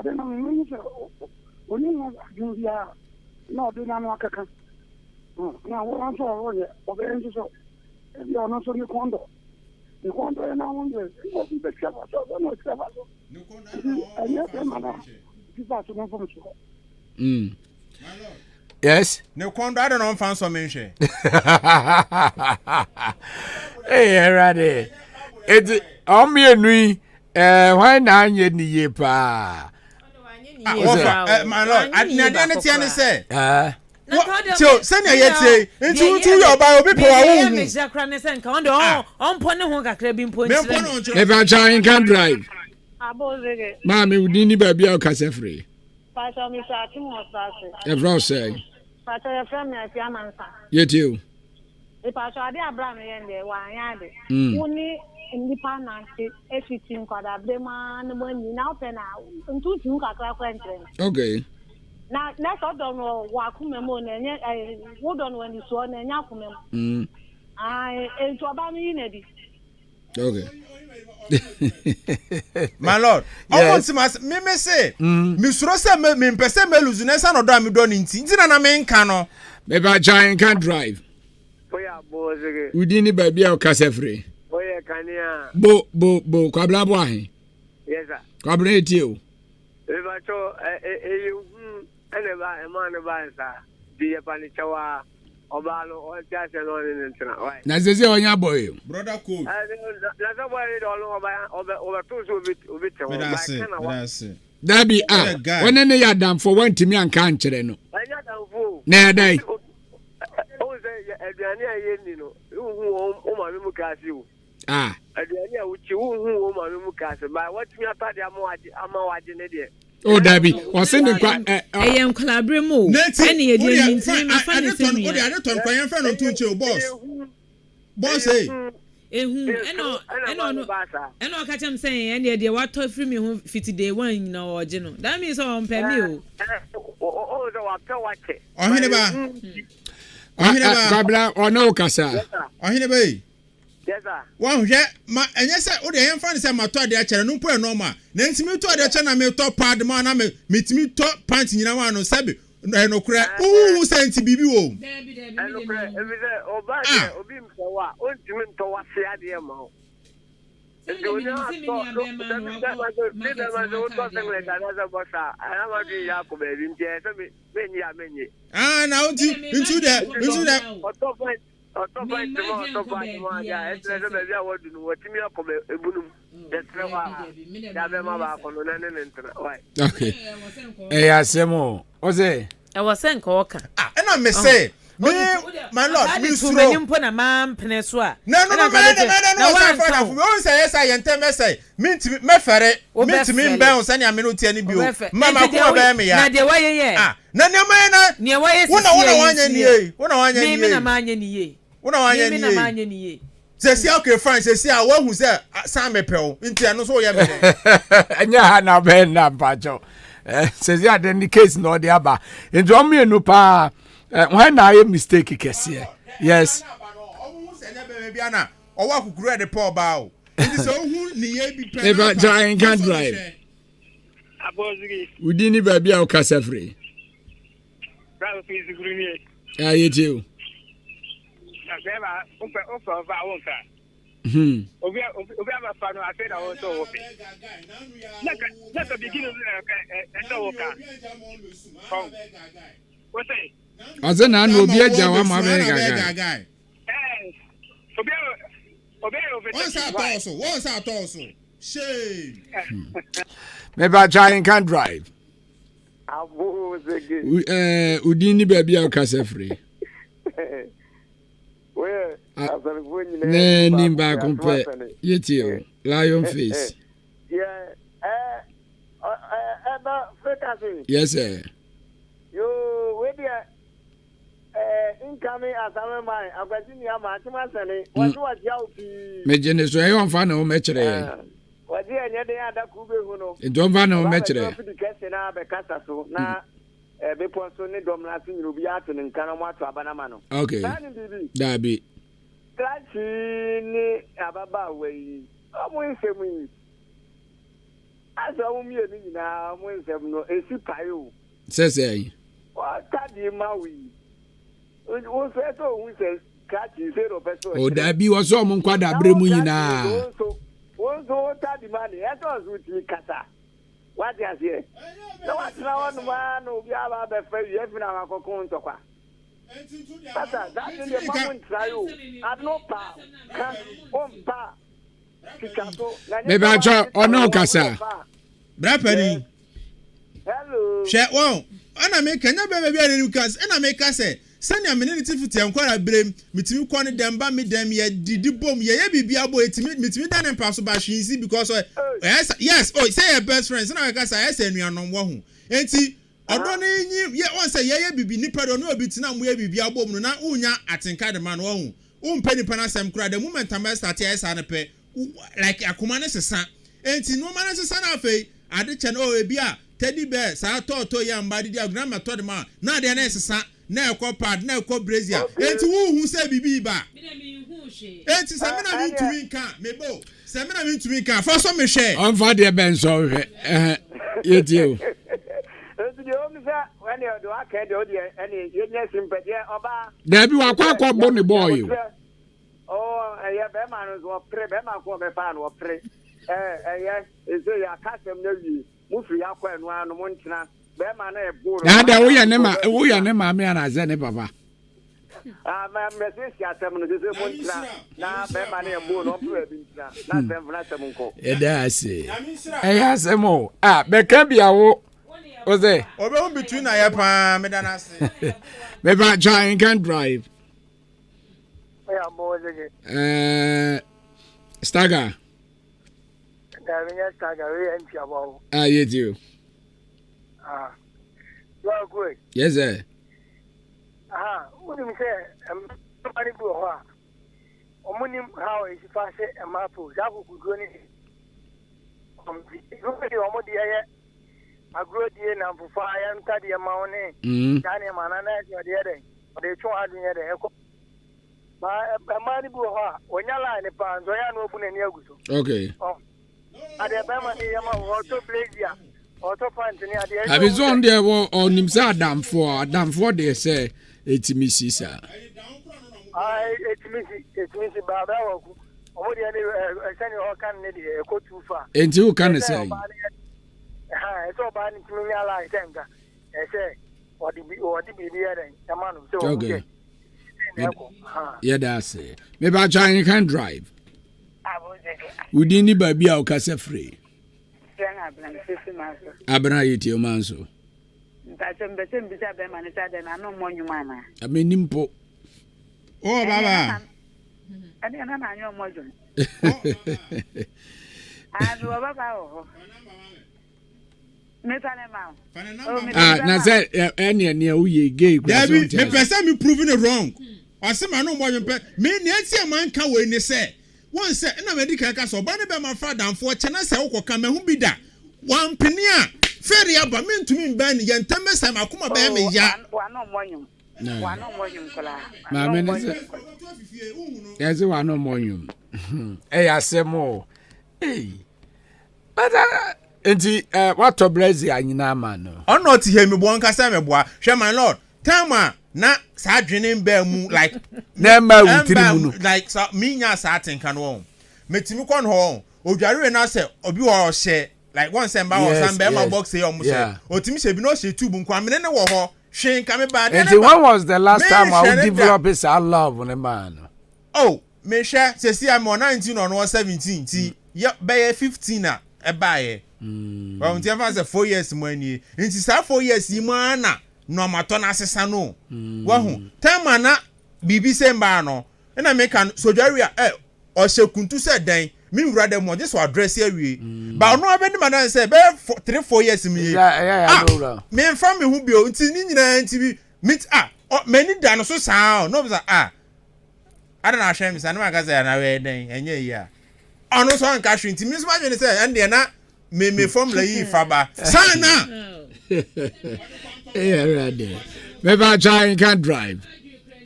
don't know. Only India, no, do not work. Now, what I'm sorry, of the so you are not so new condo. The condo and I wonder, what is the cover? No, it's cover. And yet, yes. No condo, I don't know, found some mention. Hey, ready. It's on me and we, why not ye pa? My lord, I didn't say. So, send your yet into your bio people. If I try can drive, Mammy, we didn't baby or cassa free. If I say, you too. If I saw the Abraham and the one, only independent, everything got a demand when you now pen out into two okay. Now, let's all don't know what Kumemon and would on when you saw and Yakumem. I into a banner. Okay. My lord, I want to me say, Miss Rosa, me person, me lose nessa no damn done in Tina main cano. Maybe a giant can drive. We didn't baby or cassa free. Bo, Quabla boy. Yes, sir. Quabrate you. If I saw a man of answer, be a panichawa, Obalo, or just an ordinance. That's on your boy. Brother cool. That's a word all over two. That be when any are done for one to me and can't no. Nay, day. Ah. Oh, Debbie, or sending I am collaborating. Any idea? I don't quite friend of two boss. Boss, say. And I'll catch him saying, and the what told free me who fitted day one or general. That means on Pemio. Oh, the watch it. Or no, Cassa. I hear a yes, sir. Well, yeah, and yes, I would have found some of the channel, no poor normal. Nancy me to the channel, me top part, the man, I meet me top pants in one on Sabi. No crack. Oh, sent to be you. Ah, now into that. Okay. Hey, Asemo. What's it? I was saying, Coca. And I may say, my lord, you so many put a man penesua. No, yes, I am tell me say, mean to me, ferret, mean to me, bounce, and I mean, any bill. Mamma, me, yeah, the way, yeah. None of my near way, one says, okay, fine, says, yeah, one who said, Sam Pell, into no so, and you had now been that pacho. Says, yeah, then the case no the abba. And draw me a new pa. When I am mistaken, yes. Or what could read the poor bow. It is so who near giant can drive. We didn't baby our cassa free. Obi aba fa no afi na wo so wo fi. Let the beginning no ka. What say? Ose na no obi agya wa ma be gaga. Once I told so. Shame. Maybe I can drive. Udini baby o kase free. Where? Ne nimba kompe. Yeti lion face. Yeah. Frequency. Yes sir. You where there incoming as I mind. I'm going to my Timasani. What was your me jene so e on fa na o mechere. Wadi anya de ada kube huno. Ento fa na o mechere. Na be kasa so na be ponso ne dom na tin rubi atu ne nkana mo atu abana ma no. Okay. Dabi. Trachi ni ababa we. Omo nsemu yi. Asa wo mi eni na mo nsemu no esi payo. Sese. Wa kadi ma wi. O se to hu se trachi 0%. O dabi wo so mo nkwada bremu nyina. Wonso tadi mani eto zuti kata wati asie no watina wonu ma no bi aba be fa yi efina akoko ntokwa kata that in the moment trial adno pa kan ompa tikato me ba cho ono kasa bra pani hello she won ana me kanya be be ani kas ana me kase sani amene tifiti enkwara brem mitimi kɔ ne demba me dem ye didi bom ye bibia bo etimi mitimi dan paso ba hwinsi because yes say your best friends na ka say yes anuanom wo ho enti odo ne nyi ye on say ye bibi nipa do no obi tina mo ye bibia bom no na unya atenka de man wo ho umpe nipa na sem kura the moment am start yes na pe like akoma ne sesa enti no man sesa na afei ade che no ebi a teddy bear sa to ya mba didi agranma to de ma na de na sesa na ekɔ na ekɔ brazil enti hu se bibi ba enti se me na mi ntumi nka mebo se me na mi ntumi nka fa so me hwɛ on fa de ben so hwɛ yeti o enti de o mi sa when you do aka de o de any yenya sympathy oba da bi wa kwa bo ne boy ya be ma no so pre be ma ko be fa no pre so ya kasem na wi mu firi akwa enu anu mu ntina bema na eburu na da wo ya ne ma me ana ze ne papa ma message atem no ze mo ntina na bema na eburu no pro ebi ntina na tem na tem nko da ase ya se mo be ka bia wo oze obe won between na ya pa me da na ase me ba giant can drive ya mo ze Stagger Stagger we enti abo you you are good. Yes, sir. What do you say? Somebody go ha. Omunim how is fast a mapu. That would go in. Omodi aye. Agro die na for fire and tadi amone. Dani manana your dear. They show how near the echo. But mani go ha. When you line the pan, so ya no open any aguso. Okay. At the Bama Yama auto blazer. Abi zon de wo onim sa adamfo de say etimisi sa etimisi baba wo ku omo de ne sani o kan ne de ko tufa enti wo kan say so ba ni timi ala itenga say odi bibi ere amanu so okay yeah that's it me ba try can drive wudi ni ba bia o ka say free abana yiti o manso ntachembete mbisa be manisa de na no monyuma na amenimpo baba ani na na anyo mojo baba o metane ma na say ene uye gay David me person me proving it wrong asema no mojo me ne atia man ka we ni say one say na medical ka so ba ne be ma fa danfo chena say wokoka ma hu bi da wan peni a feri aba me ntumi mba ni ye ntambe say makoma ba me ya wa no monyum kola ma me ne say yes wa no monyum asemo but enti what to blaze anyina ma no ono ti he me bo nka say me boa hwe my lord tama na sa adwene mba mu like na ma wutiri mu no like so me nya sa atenka no metimi kon ho odware na se obi wo hye like one semba or samba ma box e omo se otimi se bi no hye tube nko amene ne wo ho hwen ka me ba de. And when was the last time I develop his love on a man? Oh, me share se si am 19 or 17 ti ye be 15 na e ba ye. Well, until I 4 years money. Inti sa 4 years yi mana no mato na asesa no. Wahu, time na bibi se mba no. E na make an sojaria o sekuntu se dan. Me wura dem mo just address here we. Ba no abedi madan say be 3-4 years me. Yeah, no. Me mfa me hu bio nti ni nyina nti bi meet many dan so sound no be I don't know shame say na magaza na we den enye yi a. Ono so an ka hwe nti me so ma say ende na me formula yi faba. Sana. Ready. Maybe I try can't drive.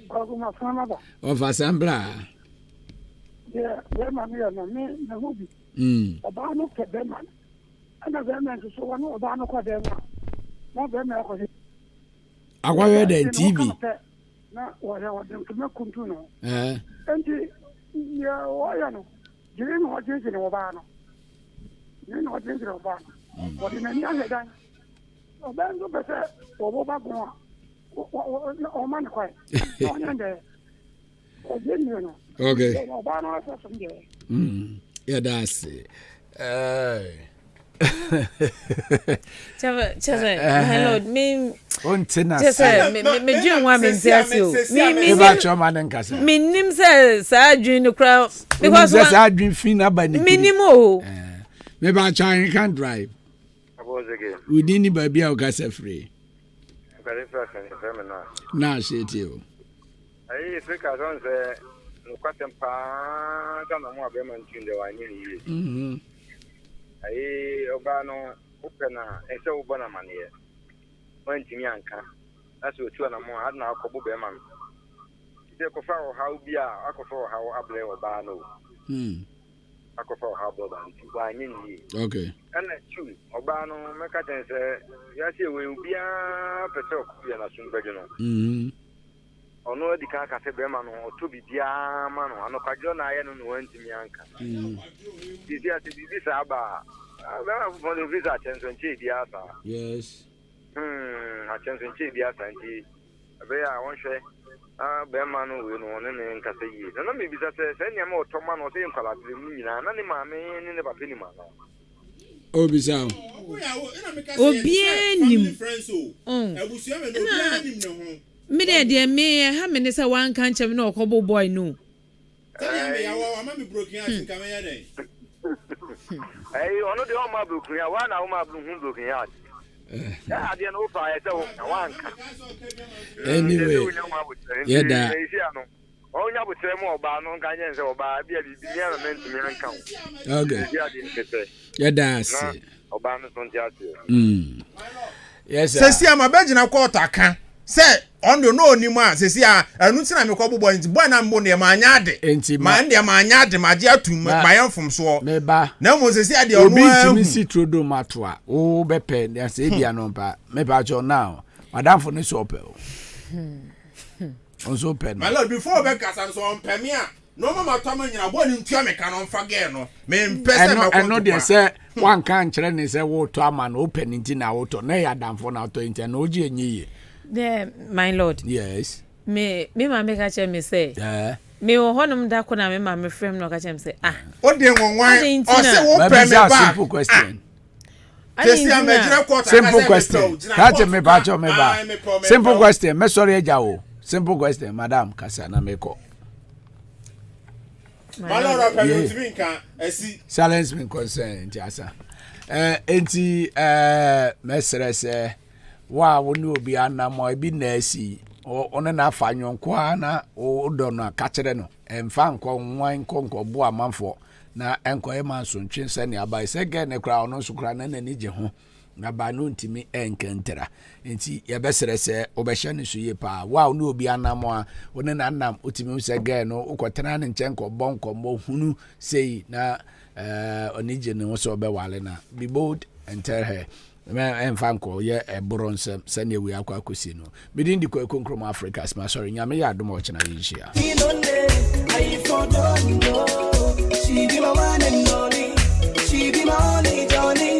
Of assembler. Yeah, man, me na hobi. Oba no ke be man. Ana be man so one oba no kwa be man. No be man ko. Akwaaba the TV. Na wa dem to me kuntu no. Enti ya wa ya no. Jiri no jinsi no oba no. Ni no jinsi no oba. Wo di na ni ahe dan. Oba ndo be se obo ba gon a. O man kwa. O nyande. O jeni no. Okay. Yeah, that's it. Hello, me. Me doing one me nim say sa dream the crowd because sa dream fina ba ni. Minimo. Me ba try can't drive. We didn't baby o gas free. Na shit you. Ai Africa don say no kwatem pa ta na mo abema ntinde wa nyi yi. Ai oba no opena ese obo na mane. Wantimi anka. Aso otu na mo ad na akobo be ma. Ite ko fa o how bia akofa o how able oba no. Akofa o how boba nti wa nyi yi. Okay. Ana chu oba no meka ten se ya se we bia pese okubia na sunbege no. Ono di ka se be ma no oto bibia ma no ano kwadwo na aye no no wantimi anka. Didi ati bibi sa ba for the visa attention che dia sa. Yes. Attention che dia sa nti be ya won hwe be ma no we no ne nka se yi. Na me bisa se nya ma oto ma no se nkwala bi mu nyina na ne ma me ne papa ni ma no. Obisa. Obienim. Ebusia me no obienim ne ho. Me de me ha me ne say one kan chem na okobo boy no. Tell me ya wa ma me broken out in Cameroon dey. Hey, ono de o ma broken out, wa na o ma broken out. Ya ade no fa ya say one kan. Anyway. Yeah da. Onya butere mo oba no nka nye nse oba bia bibi ya na ntumi anka. Okay. Yeah da see. Oba no so ntiase. Yes. Sesi ama beji na kwota kan. Say ondo no onimu a sesi a anu ti na me kwobbo nti boy na mbo ne ma anyade ma ndie ma anyade ma je atum ma yemfom so meba na mo sesi a de ono obi timi si trodo matoa o bepe na se bia no pa meba cho now madam for ne so pe o on so pe my lord before be kasa so on pe me a no mama tama nyina bo ni ntua me ka no mfa ge no me mpese me ko no de se wan kan kire ni se wo to ama no open nti na wo to na ya damfo na to nti na oji enyi there my lord. Yes. Me mama ka che me say. Me wo honum da ko na me mama frame no ka che me say o de nwanwan o se wo pe me ba simple question. Simple question. That's me ba cho me ba. Simple question. Me sorry eja o. Simple question, madam kasa na me ko. Malora pe you timi nkan asi. Silence me concern nti asa. Enti mesere se wa woni obi anamo ebi na asi one na afa nyonko na o do na ka kire no emfa nko nwan nko bo amanfo na enko e man so ntwe se ne aba se ge ne kra ono so kra na nani je ho na ba no ntimi enkentera enti ye besere se obehye ne so ye pa wa woni obi anamo a one na nam otimi se ge no ukotena ne nche bonko mo hunu sei na onije ne wo so be wale na be bold and tell her ɛmfa nkɔ yɛ ɛboro nsɛm sɛnea wi akɔ akɔsi no bidin di kɔ konkrom Africa sma sorry nyame yɛ adom ɔkyena yɛhyia She be my one and only. She be my only Johnny.